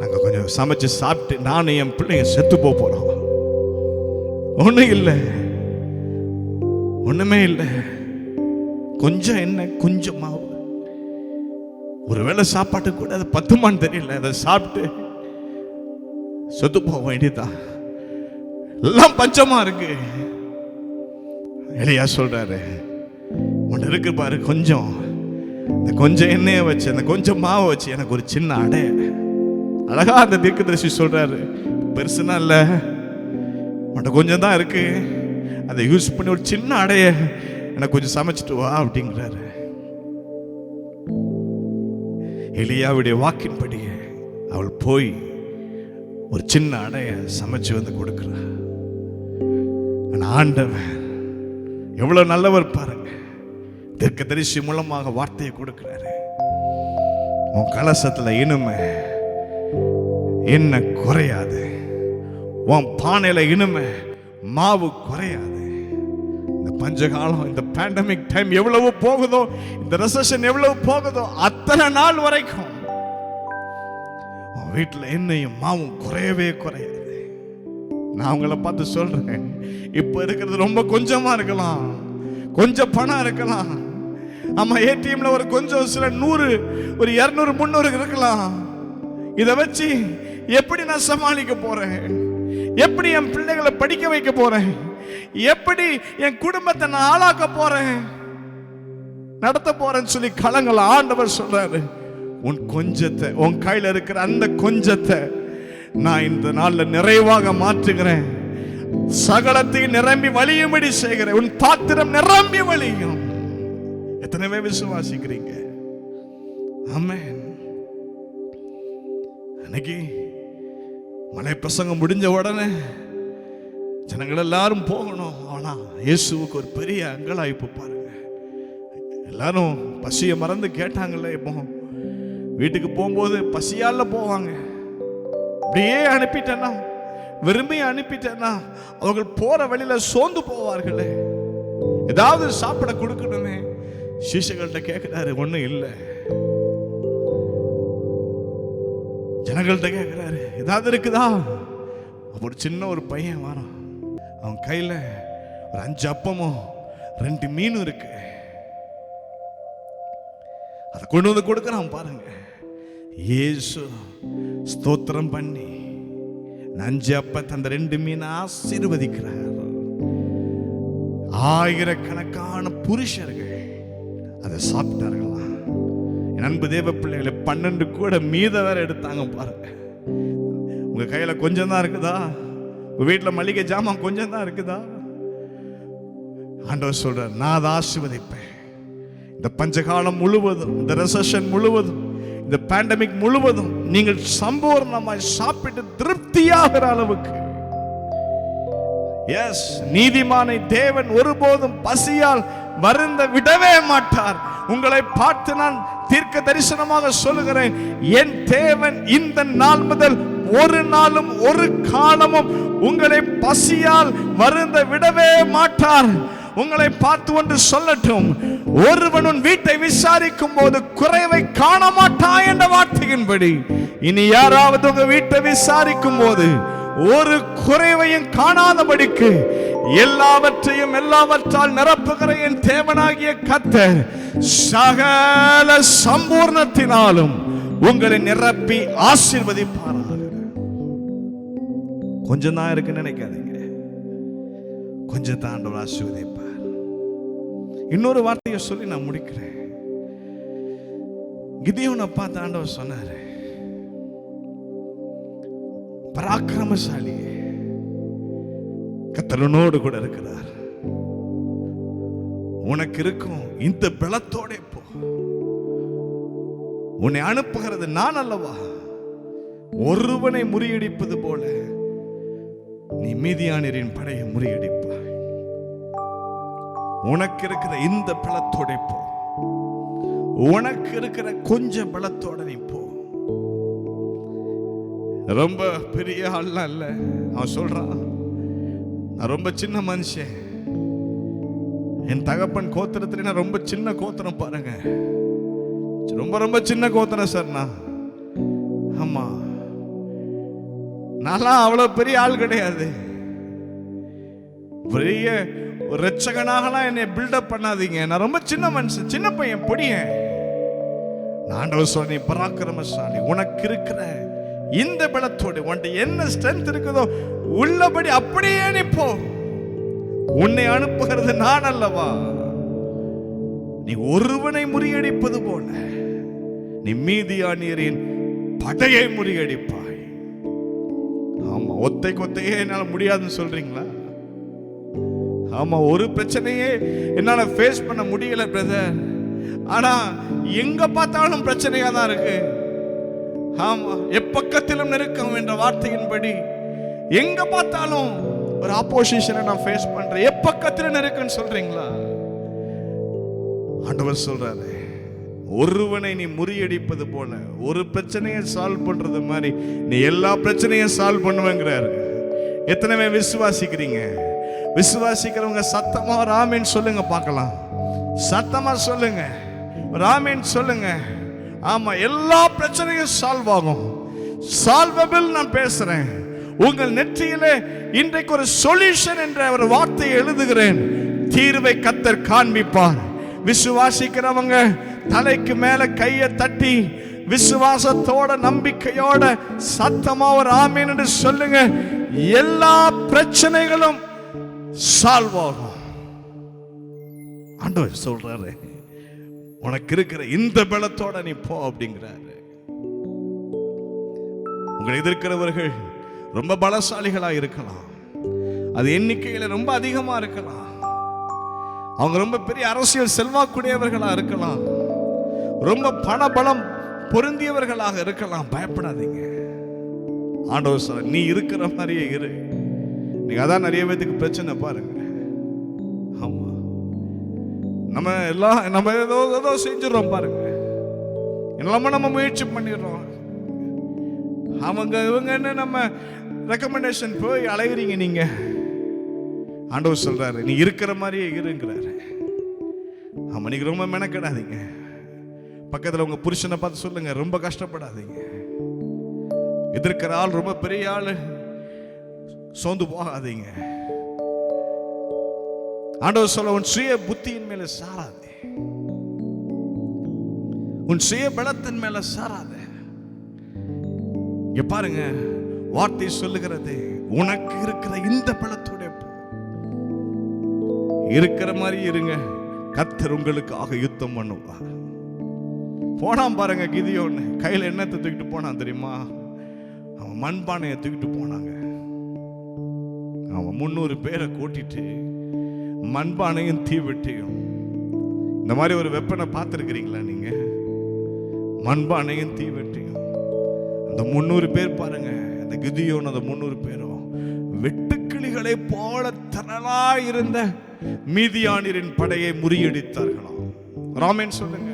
A: நாங்க கொஞ்சம் சமைச்சு சாப்பிட்டு நானும் என் பிள்ளைங்க செத்து போறோம். ஒண்ணும் இல்லை, ஒண்ணுமே இல்லை, கொஞ்சம் எண்ணெய், கொஞ்சம் மாவு. ஒருவேளை சாப்பாட்டு கூட அது பத்துமான்னு தெரியல, அதை சாப்பிட்டு செத்து போக வேண்டியதான். எல்லாம் பஞ்சமா இருக்கு. எலியா சொல்றாரு, ஒன்று இருக்கு பாரு, கொஞ்சம் இந்த கொஞ்சம் எண்ணெயை வச்சு, அந்த கொஞ்சம் மாவை வச்சு எனக்கு ஒரு சின்ன அடை. அழகா அந்த தீர்க்கதரிசி சொல்றாரு, பெருசுனா இல்ல, உன்கிட்ட கொஞ்சம் தான் இருக்கு, அதை யூஸ் பண்ணி ஒரு சின்ன அடைய எனக்கு கொஞ்சம் சமைச்சிட்டு வா அப்படிங்கிறாரு. எலியாவுடைய வாக்கின்படியே அவள் போய் ஒரு சின்ன அடைய சமைச்சு வந்து கொடுக்கிறார். ஆண்டவன் எவ்வளவு நல்லவர் பாருங்க. தீர்க்கதரிசி மூலமாக வார்த்தையை கொடுக்கிறாரு. உன் கலசத்துல இனிமே என்ன குறையாது, உன் பானையில இனிமே மாவு குறையாது. இந்த பஞ்சகாலம், இந்த பேண்டமிக் டைம் எவ்வளவு போகுதோ, இந்த ரெசெஷன் எவ்வளவு போகுதோ, அத்தனை நாள் வரைக்கும் உன் வீட்டுல எண்ணெயும் மாவும் குறையவே குறையாது. நான் உங்களை பார்த்து சொல்றேன், இப்ப இருக்கிறது ரொம்ப கொஞ்சமா இருக்கலாம், கொஞ்சம் பணம் இருக்கலாம். ஆமா, ஏடிஎம்ல ஒரு கொஞ்சம் சில 100, ஒரு 200, 300 இருக்கலாம். இதை வச்சு எப்படி நான் சமாளிக்க போறேன்? எப்படி என் பிள்ளைகளை படிக்க வைக்க போறேன்? எப்படி என் குடும்பத்தை நான் ஆளாக்க போறேன், நடத்த போறேன்னு சொல்லி கலங்கல. ஆண்டவர் சொல்றாரு, உன் கொஞ்சத்தை, உன் கையில இருக்கிற அந்த கொஞ்சத்தை நான் இந்த நாள்ல நிறைவாக மாற்றுகிறேன். சகலத்தை நிரம்பி வழியும்படி செய்கிறேன். உன் பாத்திரம் நிரம்பி வழியும். எத்தனை பேர் விசுவாசிக்கிறீங்க? ஆமென். அன்னைக்கு மலை பிரசங்கம் முடிஞ்ச உடனே ஜனங்கள் எல்லாரும் போகணும். ஆனா இயேசுவுக்கு ஒரு பெரிய அங்கலாய்ப்பு பாருங்க. எல்லாரும் பசியை மறந்து கேட்டாங்கல்ல. இப்போ வீட்டுக்கு போகும்போது பசியால போவாங்க. அப்படியே அனுப்பிட்டேன்னா, விரும்பி அனுப்பிட்டேன்னா, அவர்கள் போற வழியில சோர்ந்து போவார்களே. ஏதாவது சாப்பிட கொடுக்கணுமே. சீஷர்கள்ட்ட கேட்கிறாரு, ஒண்ணும் இல்லை. ஜனங்கள்ட்ட கேட்கிறாரு, ஏதாவது இருக்குதா? ஒரு சின்ன ஒரு பையன் வரான். அவன் கையில ஒரு 5 அப்பமும் 2 மீனும் இருக்கு. அதை கொண்டு வந்து கொடுக்குறான் பாருங்க. இயேசு ஸ்தோத்திரம் பண்ணி 5 அப்பத்தை அந்த 2 மீனை ஆசீர்வதிக்கிறார். ஆயிரக்கணக்கான புருஷர்கள் அதை சாப்பிட்டார்களா. என் அன்பு தேவ பிள்ளைகளை 12 கூட மீத வேற எடுத்தாங்க பாருங்க. உங்க கையில கொஞ்சம் தான் இருக்குதா? உங்க வீட்டுல மளிகை ஜாமான் கொஞ்சம் தான் இருக்குதா? ஆண்டவர் சொல்றார், நான் அதை ஆசீர்வதிப்பேன். இந்த பஞ்சகாலம் முழுவதும், இந்த ரெசெஷன் முழுவதும், இந்த பேண்டமிக் முழுவதும் நீங்கள் சம்பூர்ணமாய் சாப்பிட்டு திருப்தியாகிற அளவுக்கு. எஸ், நீதிமானை தேவன் ஒருபோதும் பசியால் வருந்த விடவே மாட்டார். உங்களை பார்த்து நான் தீர்க்க தரிசனமாக சொல்லுகிறேன், என் தேவன் இந்த நாள் முதல் ஒரு நாளும் ஒரு காலமும் உங்களை பசியால் வருந்த விடவே மாட்டார். உங்களை பார்த்து ஒன்று சொல்லட்டும், ஒருவன் உன் வீட்டை விசாரிக்கும் போது குறைவை காண மாட்டாய் என்ற வார்த்தையின்படி இனி யாராவது உங்க வீட்டை விசாரிக்கும் போது ஒரு குறைவையும் காணாதபடிக்கு எல்லாவற்றையும் எல்லாவற்றால் நிரப்புகிற என் தேவனாகிய கர்த்தர் சகல சம்பூர்ணத்தினாலும் உங்களை நிரப்பி ஆசீர்வதிப்பாராக. கொஞ்சம் தான் இருக்குன்னு நினைக்காதீங்க, கொஞ்சம் தான் ஆண்டவர் ஆசீர்வதிப்பார். இன்னொரு வார்த்தையை சொல்லி நான் முடிக்கிறேன். கிதியோனை பார்த்து ஆண்டவர் சொன்னாரு, பராக்கிரமசாலி, கர்த்தரோடு கூட இருக்கிறார். உனக்கு இருக்கும் இந்த பலத்தோட போ. உன்னை அனுப்புகிறது நான் அல்லவா? ஒருவனை முறியடிப்பது போல நீ மீதியானியரின் படையை முறியடிப்பாய். உனக்கு இருக்கிற இந்த பலத்தோட போ. உனக்கு இருக்கிற கொஞ்சம் பலத்தோட நீ போ. ரொம்ப பெரிய ஆள்லாம் இல்ல. அவன் சொல்றான், நான் ரொம்ப சின்ன மனுஷன். என் தகப்பன் கோத்திரத்துல நான் ரொம்ப சின்ன கோத்திரம் பாருங்க. ரொம்ப ரொம்ப சின்ன கோத்திரம் சார் நான். ஆமா, நான்லாம் அவ்வளவு பெரிய ஆள் கிடையாது. பெரிய ஒரு ரட்சகனாகலாம் என்னை பில்டப் பண்ணாதீங்க. நான் ரொம்ப சின்ன மனுஷன், சின்ன பையன், பொடியன். ஆண்டவர் சொன்ன, பராக்கிரமசாலி, உனக்கு இருக்கிற இந்த பலத்தோடு உன்கிட்ட என்ன ஸ்ட்ரென்த் இருக்குதோ உள்ளபடி அப்படியே நீ போ. உன்னை அனுப்புகிறது நான் அல்லவா? நீ ஒருவனை முறியடிப்பது போல நீ மீதியானியரின் படையை முறியடிப்பாய். ஆமா, ஒத்தை கொத்தையே என்னால முடியாதுன்னு சொல்றீங்களா? ஆமா, ஒரு பிரச்சனையே என்னால ஃபேஸ் பண்ண முடியல பிரதர். ஆனா எங்க பார்த்தாலும் பிரச்சனையா தான் இருக்கு. ஆமா, எப்பக்கத்திலும் நெருக்கம் என்ற வார்த்தையின்படி எங்க பார்த்தாலும் ஒரு ஆப்போசிஷனை நான் ஃபேஸ் பண்றேன். எப்பக்கத்திலும் நெருக்கம்னு சொல்றீங்களா? ஆண்டவர் சொல்றாரு, ஒருவனை நீ முறியடிப்பது போல, ஒரு பிரச்சனையை சால்வ் பண்றது மாதிரி நீ எல்லா பிரச்சனையும் சால்வ் பண்ணுவேங்கிறாரு. எத்தனை பேர் விசுவாசிக்கிறீங்க? விசுவாசிக்கிறவங்க சத்தமா ராமேன் சொல்லுங்க பார்க்கலாம். சத்தமா சொல்லுங்க, ராமேன் சொல்லுங்க. ஆமா, எல்லா பிரச்சனையும் சால்வ் ஆகும். சால்வபிள் நான் பேசுறேன். உங்கள் நெற்றியிலே இன்றைக்கு ஒரு சொல்யூஷன் என்ற ஒரு வார்த்தையை எழுதுகிறேன். தீர்வை கர்த்தர் காண்பிப்பார். விசுவாசிக்கிறவங்க தலைக்கு மேல கையை தட்டி விசுவாசத்தோட நம்பிக்கையோட சத்தமா ஒரு ஆமீன் என்று சொல்லுங்க. எல்லா பிரச்சனைகளும் சால்வ் ஆகும். ஆண்டவர் சொல்றாரு, உனக்கு இருக்கிற இந்த பலத்தோட நீ போ அப்படிங்கிறாரு. உங்களை எதிர்க்கிறவர்கள் ரொம்ப பலசாலிகளா இருக்கலாம், அது எண்ணிக்கையில ரொம்ப அதிகமா இருக்கலாம், அவங்க ரொம்ப பெரிய அரசியல் செல்வாக்குடையவர்களா இருக்கலாம், ரொம்ப பண பலம் பொருந்தியவர்களாக இருக்கலாம். பயப்படாதீங்க. ஆண்டவர் சொல்ற, நீ இருக்கிற மாதிரியே இரு. நீங்க அதான் நிறைய பேருக்கு பிரச்சனை பாருங்க. ஆமா, நம்ம ஏதோ செஞ்சிடறோம் பாருங்க. எல்லாமே நம்ம முயற்சி பண்ணிடுறோம். அவங்க இவங்கன்னு நம்ம ரெக்கமெண்டேஷன் போய் அலைகிறீங்க நீங்க. ஆண்டவர் சொல்றாரு, நீ இருக்கிற மாதிரியே இருங்கிறாரு. ஆமா, நீங்க ரொம்ப மெனக்கெடாதீங்க. பக்கத்துல உங்க புருஷனை பார்த்து சொல்லுங்க, ரொம்ப கஷ்டப்படாதீங்க. எதிர்க்கிற ஆள் ரொம்ப பெரிய ஆள், சோர்ந்து போகாதீங்க. ஆண்டவர் சொல்ல, உன் சுய புத்தியின் மேல சாராதே, உன் சுய பலத்தின் மேல சாராதே. இங்க பாருங்க, வார்த்தை சொல்லுகிறது, உனக்கு இருக்கிற இந்த பலத்தோட இருக்கிற மாதிரி இருங்க, கர்த்தர் உங்களுக்காக யுத்தம் பண்ணுவார். போனான் பாருங்க கிதியோன், கையில என்னத்தை தூக்கிட்டு போனான் தெரியுமா? அவன் மண்பானையை தூக்கிட்டு போனாங்க. அவன் 300 பேரை கூட்டிட்டு மண்பானையும் தீவெட்டியும், இந்த மாதிரி ஒரு வெப்பனை பார்த்துருக்கிறீங்களா நீங்க? மண்பானையும் தீவெட்டியும். அந்த 300 பேர் பாருங்க, அந்த கிதியோன் அந்த 300 பேரும் வெட்டுக்கிளிகளை போல திரளாய் இருந்த மீதியானியரின் படையை முறியடித்தார்களாம். ராமேன் சொல்லுங்க.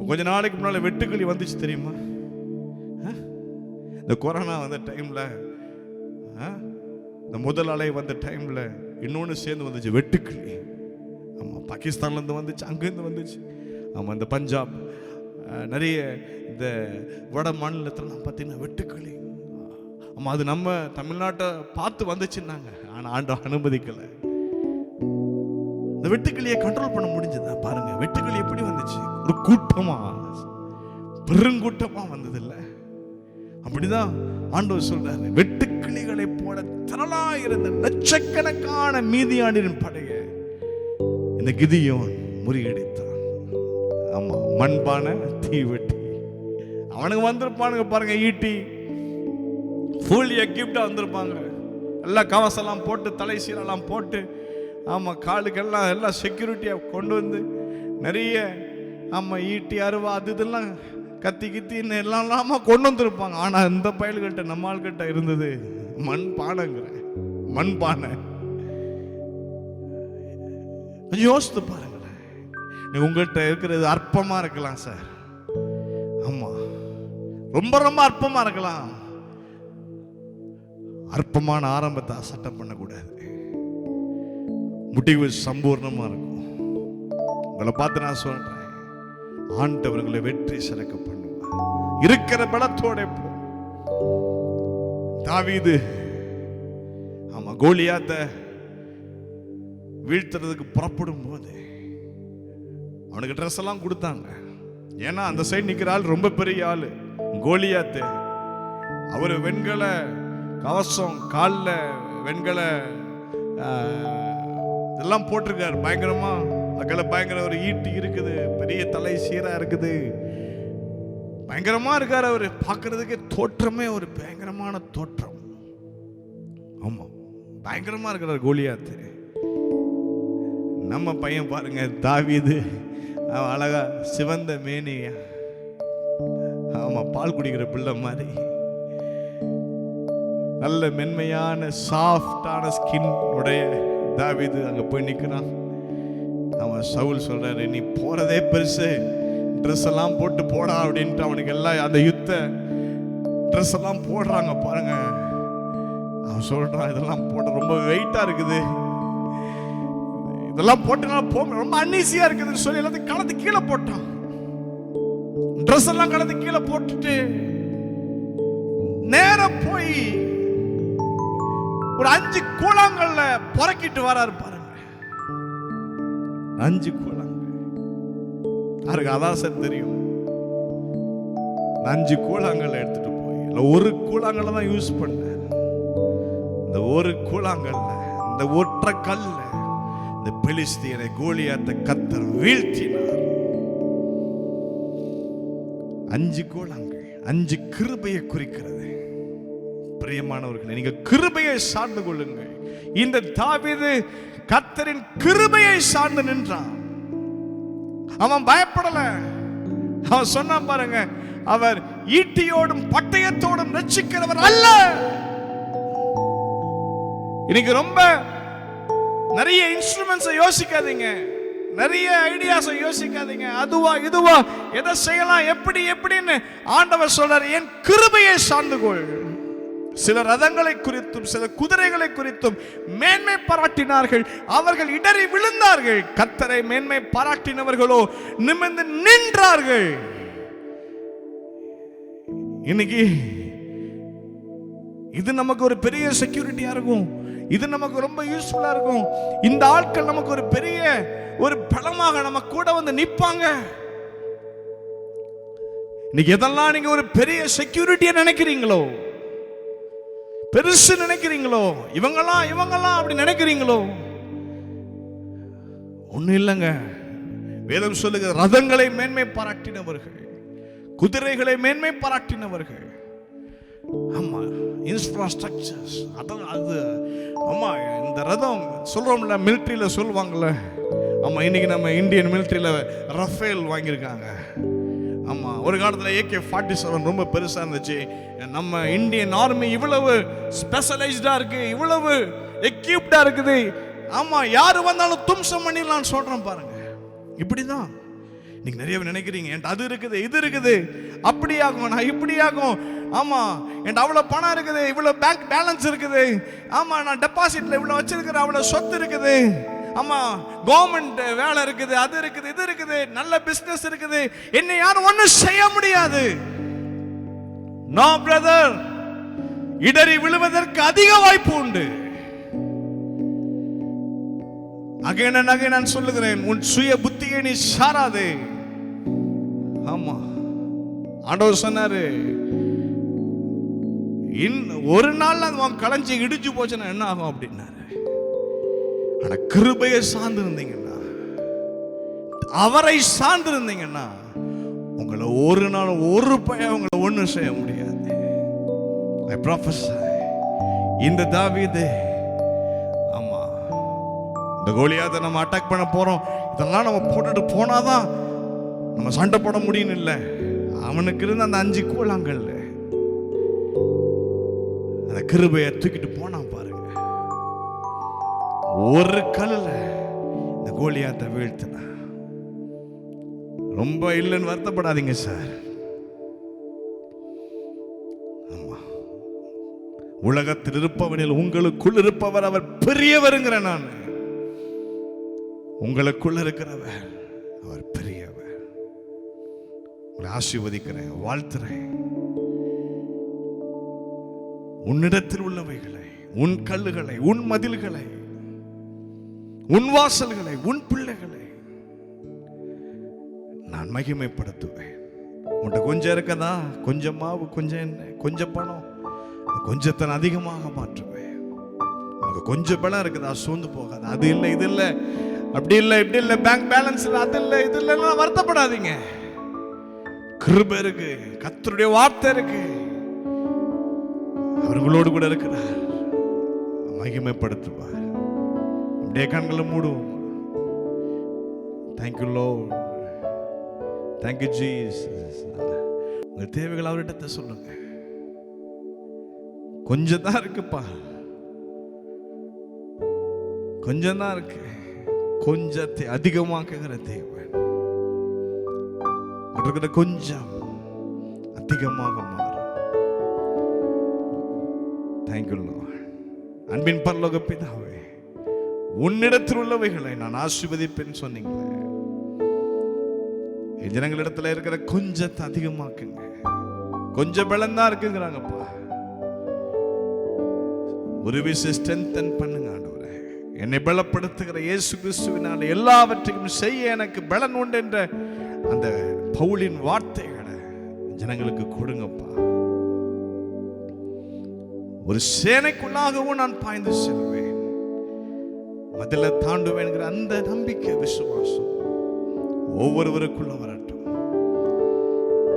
A: கொஞ்ச நாளைக்கு முன்னால வெட்டுக்கிளி வந்துச்சு தெரியுமா? இந்த கொரோனா வந்த டைம்ல, இந்த முதல் அலை வந்த டைம்ல இன்னொன்னு சேர்ந்து வந்துச்சு, வெட்டுக்கிளி. ஆமா, பாகிஸ்தான்ல இருந்து வந்துச்சு, அங்கிருந்து வந்துச்சு. ஆமா, இந்த பஞ்சாப் நிறைய இந்த வட மாநிலத்துல பார்த்தீங்கன்னா வெட்டுக்கிளி. ஆமா, அது நம்ம தமிழ்நாட்டை பார்த்து வந்துச்சுன்னாங்க. ஆனா ஆண்டவர் அனுமதிக்கல. இந்த வெட்டுக்கிளியை கண்ட்ரோல் பண்ண முடிஞ்சதா பாருங்க. வெட்டுக்கிளி எப்படி வந்துச்சு? ஒரு கூட்டமா, பெருங்கூட்டமா வந்தது இல்ல. அப்படிதான் ஆண்டவர் சொல்றாரு, வெட்டுக்கிளிகளை போல திரளா இருந்த லட்சக்கணக்கான மீதியானியரின் படையை இந்த கிதியோன் முறியடித்தான். ஆமா, மண்பானை தீவெட்டி. அவனுக்கு வந்திருப்பானுங்க பாருங்க, ஈட்டி ஃபுல் எக்யூப்டா வந்திருப்பாங்க. எல்லாம் கவசெல்லாம் போட்டு, தலை சீரெல்லாம் போட்டு, ஆமா, காலுக்கெல்லாம் எல்லாம் செக்யூரிட்டியா கொண்டு வந்து, நிறைய ஆமா ஈட்டி அருவா அது இதெல்லாம் கத்தி கித்தின்னு எல்லாம் கொண்டு வந்திருப்பாங்க. ஆனா இந்த பயல்கிட்ட, நம்ம ஆள்கிட்ட இருந்தது மண் பானைங்கிற மண் பானை. யோசித்து பாருங்களேன். உங்கள்கிட்ட இருக்கிறது அற்பமா இருக்கலாம் சார். ஆமா, ரொம்ப ரொம்ப அற்பமா இருக்கலாம். அற்பமான ஆரம்பத்தை சட்டம் பண்ணக்கூடாது. முடிவு சம்பூர்ணமா இருக்கும். உங்களை பார்த்து நான் சொல்றேன், ஆண்டவர்களை வெற்றி சிறக்க பண்ணுவார். இருக்கிற பலத்தோட போ. தாவீது ஆமா கோலியாத்தை வீழ்த்துறதுக்கு புறப்படும் போது அவனுக்கு ட்ரெஸ் எல்லாம் கொடுத்தாங்க. ஏன்னா அந்த சைடு நிக்கிற ஆள் ரொம்ப பெரிய ஆளு கோலியாத்து. அவரு வெண்கல கவசம், காலில் வெண்கல இதெல்லாம் போட்டிருக்காரு. பயங்கரமா அகல பயங்கர ஒரு ஈட்டி இருக்குது, பெரிய தலை சீரா இருக்குது, பயங்கரமா இருக்காரு அவரு. பார்க்கறதுக்கு தோற்றமே ஒரு பயங்கரமான தோற்றம். ஆமா, பயங்கரமா இருக்கிறார் கோலியாத்து. நம்ம பையன் பாருங்க தாவீது, அழகா சிவந்த மேனியா, ஆமா, பால் குடிக்கிற பிள்ளை மாதிரி, நல்ல மென்மையான சாஃப்டான ஸ்கின் உடைய தாவீது அங்க போய் நிக்கிறான். அவன் சவுல் சொல்றாரு, நீ போறதே பெருசு, ட்ரெஸ் எல்லாம் போட்டு போடா அப்படின்ட்டு அவனுக்கு எல்லாம் அந்த யுத்த ட்ரெஸ் எல்லாம் போடுறாங்க பாருங்க. அவன் சொல்றான், இதெல்லாம் போட ரொம்ப வெயிட்டா இருக்குது, இதெல்லாம் போட்டு ரொம்ப அன்னீசியா இருக்குதுன்னு சொல்லி எல்லாத்தையும் கலந்து கீழே போட்டான். ட்ரெஸ் எல்லாம் கலந்து கீழே போட்டுட்டு நேரம் போய் ஒரு 5 கூழாங்கல்ல புறக்கிட்டு வராரு பாருங்க. 5 கூழாங்கல் யாருக்கு அதான் சார் தெரியும். 5 கூழாங்கல்ல எடுத்துட்டு போய் இல்ல ஒரு கூழாங்கல்ல தான் யூஸ் பண்ண. இந்த ஒரு கூழாங்கல்ல, இந்த ஒற்றை கல்ல இந்த பெலிஸ்தியரை கோலியாத்தை கர்த்தர் வீழ்த்தினார். 5 கூழாங்கல் 5 கிருபையை குறிக்கிறது. பிரியமானவர்களே, நீங்க கிருபையை சார்ந்து கொள்ளுங்கள். இந்த தாவீது கர்த்தரின் கிருபையை சார்ந்து நின்றான். அவன் பயப்படல. அவன் சொன்னான் பாருங்க, அவர் ஈட்டியோடும் பட்டயத்தோடும் ரட்சிக்கிறவர் அல்ல. இன்னைக்கு ரொம்ப நிறைய இன்ஸ்ட்ருமெண்ட்ஸ் யோசிக்காதீங்க, நிறைய ஐடியாஸ் யோசிக்காதீங்க. அதுவா இதுவா எதை செய்யலாம் எப்படி எப்படின்னு ஆண்டவர் சொல்றார், என் கிருபையை சார்ந்து கொள். சில ரதங்களை குறித்தும் சில குதிரைகளை குறித்தும் மேன்மை பாராட்டினார்கள், அவர்கள் இடறி விழுந்தார்கள். கர்த்தரை மேன்மை பாராட்டினவர்களோ நிமிர்ந்து நின்றார்கள். இன்னைக்கு இது நமக்கு ஒரு பெரிய செக்யூரிட்டியா இருக்கும். இது நமக்கு ரொம்ப யூஸ்ஃபுல்லா இருக்கும். இந்த ஆட்கள் நமக்கு ஒரு பெரிய ஒரு பலமாக நம்ம கூட வந்து நிற்பாங்க. இன்னைக்கு எதெல்லாம் நீங்க ஒரு பெரிய செக்யூரிட்டியா நினைக்கிறீங்களோ, பெருசு நினைக்கிறீங்களோ, இவங்கெல்லாம் அப்படி நினைக்கிறீங்களோ, ஒண்ணு இல்லைங்க. வேதம் சொல்லுங்க, ரதங்களை மேன்மை பாராட்டினவர்கள், குதிரைகளை மேன்மை பாராட்டினவர்கள், ஆமா இன்ஃப்ராஸ்ட்ரக்சர்ஸ், அது ஆமா இந்த ரதம் சொல்றோம்ல, மிலிட்டரியில சொல்லுவாங்கல்ல, ஆமா இன்னைக்கு நம்ம இந்தியன் மிலிட்டரியில ரஃபேல் வாங்கியிருக்காங்க. ஆமா ஒரு காலத்துல AK-47 ரொம்ப பெருசா இருந்துச்சு. நம்ம இந்தியன் ஆர்மி இவ்வளவு ஸ்பெஷலைஸ்டா இருக்கு, இவ்வளவு எக்யூப்டா இருக்குது. ஆமா யாரு வந்தாலும் தும்சம் பண்ணிடலாம்னு சொல்றேன் பாருங்க. இப்படிதான் நீங்க நிறைய நினைக்கிறீங்க, என்கிட்ட அது இருக்குது, இது இருக்குது, அப்படி ஆகும், நான் இப்படி ஆகும். ஆமா என்கிட்ட அவ்வளவு பணம் இருக்குது, இவ்வளவு பேங்க் பேலன்ஸ் இருக்குது, ஆமா நான் டெபாசிட்ல இவ்வளவு வச்சிருக்கிறேன், அவ்வளவு சொத்து இருக்குது, ஆமா கவர்மெண்ட் வேலை இருக்குது, அது இருக்குது, இது இருக்குது, நல்ல பிசினஸ் இருக்குது, என்னை யாரும் ஒண்ணும் செய்ய முடியாது. நோ பிரதர், இடறி விழுவதற்கு அதிக வாய்ப்பு உண்டு. அகைன் நான் சொல்லுகிறேன், உன் சுய புத்தியை நீ சாராதே. ஆமா ஆண்டவர் சொன்னாரு, ஒரு நாள் உன் களஞ்சி இடிச்சு போச்சுன்னா என்ன ஆகும் அப்படின்னாரு. ஆனா கிருபையை சார்ந்து இருந்தீங்கன்னா, அவரை சார்ந்து இருந்தீங்கன்னா, உங்களை ஒரு நாள் ஒரு பையன் உங்களை ஒண்ணும் செய்ய முடியாது. I prophesy, இந்த தாவீது, ஆமா இந்த கோலியாத்தை நம்ம அட்டாக் பண்ண போறோம், இதெல்லாம் நம்ம போட்டுட்டு போனாதான் நம்ம சண்டை போட முடியும் இல்ல. அவனுக்கு இருந்த அந்த 5 கூழாங்கல் அந்த கிருபையை தூக்கிட்டு போனான் பாருங்க. ஒரு கல்லுல இந்த கோலியாத்தை வீழ்த்தினா. ரொம்ப இல்லைன்னு வருத்தப்படாதீங்க சார். ஆமா உலகத்தில் இருப்பவனில் உங்களுக்குள் இருப்பவர் அவர் பெரியவருங்கிற நான். உங்களுக்குள்ள இருக்கிறவர் அவர் பெரியவர். உங்களை ஆசீர்வதிக்கிறேன், வாழ்த்துறேன். உன்னிடத்தில் உள்ளவைகளை, உன் கல்லுகளை, உன் மதில்களை, உன் வாசல்களை, உன் பிள்ளைகளை நான் மகிமைப்படுத்துவேன். உன்கிட்ட கொஞ்சம் இருக்கதா, கொஞ்சம் மாவு, கொஞ்சம் எண்ணெய், கொஞ்சம் பணம், கொஞ்சத்தை அதிகமாக மாற்றுவேன். உனக்கு கொஞ்சம் பலம் இருக்குதா, சோர்ந்து போகாது. அது இல்லை, இது இல்லை, அப்படி இல்லை, இப்படி இல்லை, பேங்க் பேலன்ஸ் இல்லை, அது இல்லை, இது இல்லை, வருத்தப்படாதீங்க. கிருபை இருக்கு, கர்த்தருடைய வார்த்தை இருக்கு, அவர்களோடு கூட இருக்கிறார், மகிமைப்படுத்துவார். அப்படியே கண்களை மூடுவோம். Thank you Lord, thank you Jesus. உங்க தேவைகள் அவர்கிட்ட சொல்லுங்க. கொஞ்சம் தான் இருக்குப்பா, கொஞ்சம் தான் இருக்கு, கொஞ்சத்தை அதிகமாக்குகிற தேவன். கொஞ்சம் அதிகமாக மாறும். Thank you Lord. அன்பின் பரலோக பிதாவே, உன்னிடத்தில் உள்ளவைகளை நான் ஆசீர்வதிப்பேன் சொன்னீங்களே, ஜனங்களிடத்துல இருக்கிற கொஞ்சத்தை அதிகமாக்குங்க. கொஞ்சம் பலம் தான் இருக்குங்கிறாங்கப்பா, ஒரு விஷயம் ஸ்ட்ரென்தன் பண்ணுங்க ஆண்டவரே. என்னை பலப்படுத்துகிற இயேசு கிறிஸ்துவினால் எல்லாவற்றையும் செய்ய எனக்கு பலன் உண்டு என்ற அந்த பவுலின் வார்த்தைகளை ஜனங்களுக்கு கொடுங்கப்பா. ஒரு சேனைக்குள்ளாகவும் நான் பாய்ந்து செல்வேன், மதில தாண்டுவேன் அந்த நம்பிக்கை, விசுவாசம் ஒவ்வொருவருக்குள்ள வரட்டும்.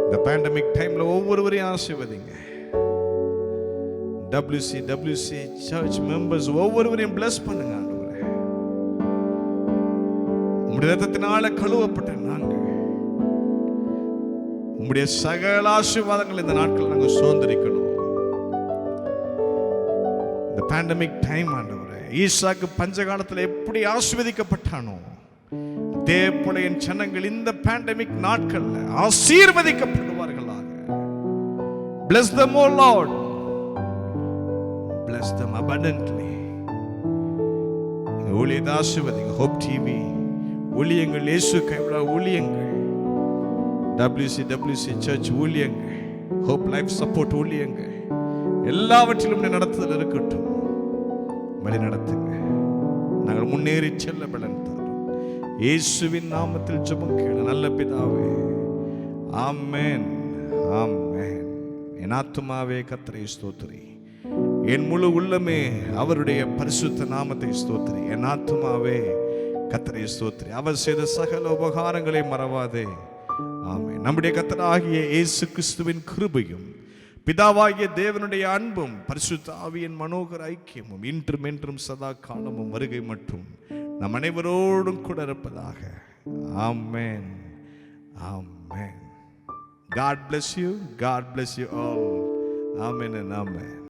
A: இந்த பேண்டமிக் டைம்ல ஒவ்வொருவரையும் ஆசீர்வதிங்க. WC சர்ச் மெம்பர்ஸ் ஒவ்வொருவரையும் பிளஸ் பண்ணுங்க ஆண்டவரே. உம்முடைய இரத்தத்தினால கழுவப்பட்ட நாங்கள் உம்முடைய சகல ஆசீர்வாதங்கள் இந்த நாட்கள் நாங்கள் சுதந்திரிக்கணும். இந்த பேண்டமிக் டைம் ஆண்டவரே, ஈசாக்கு பஞ்சகாலத்தில் எப்படி ஆசீர்வதிக்கப்பட்டானோ அதே போல என் ஜனங்கள் இந்த பேண்டமிக் நாட்கள்ல ஆசீர்வதிக்கப்படுவார்களாக. Bless them, O Lord. Bless them abundantly. ஊழியத்தை ஆசீர்வதிங்க. ஹோப் டிவி ஊழியங்கள், இயேசு கைவிடா ஊழியங்கள், WC சர்ச் ஊழியங்கள், ஹோப் லைஃப் சப்போர்ட் ஊழியங்கள் எல்லாவற்றிலும் நடத்துதல் இருக்கட்டும். வழிநடத்துங்க. நாங்கள் முன்னேறி செல்ல பலன் தாரும். இயேசுவின் நாமத்தில் ஜெபம் கேளு நல்ல பிதாவே. ஆமென், ஆமென். என் ஆத்துமாவே கர்த்தரை ஸ்தோத்திரி, என் முழு உள்ளமே அவருடைய பரிசுத்த நாமத்தை ஸ்தோத்திரி. என் ஆத்துமாவே கர்த்தரை ஸ்தோத்திரி, அவர் செய்த சகல உபகாரங்களை மறவாதே. ஆமென். நம்முடைய கர்த்தராகிய இயேசு கிறிஸ்துவின் கிருபையும் பிதாவாகிய தேவனுடைய அன்பும் பரிசுத்த ஆவியின் மனோகர ஐக்கியமும் இன்றும் என்றும் சதா காலமும் வருகை மட்டும் நம் அனைவரோடும் கூட இருப்பதாக. ஆமென், ஆமென். God bless you. God bless you all. Amen and amen.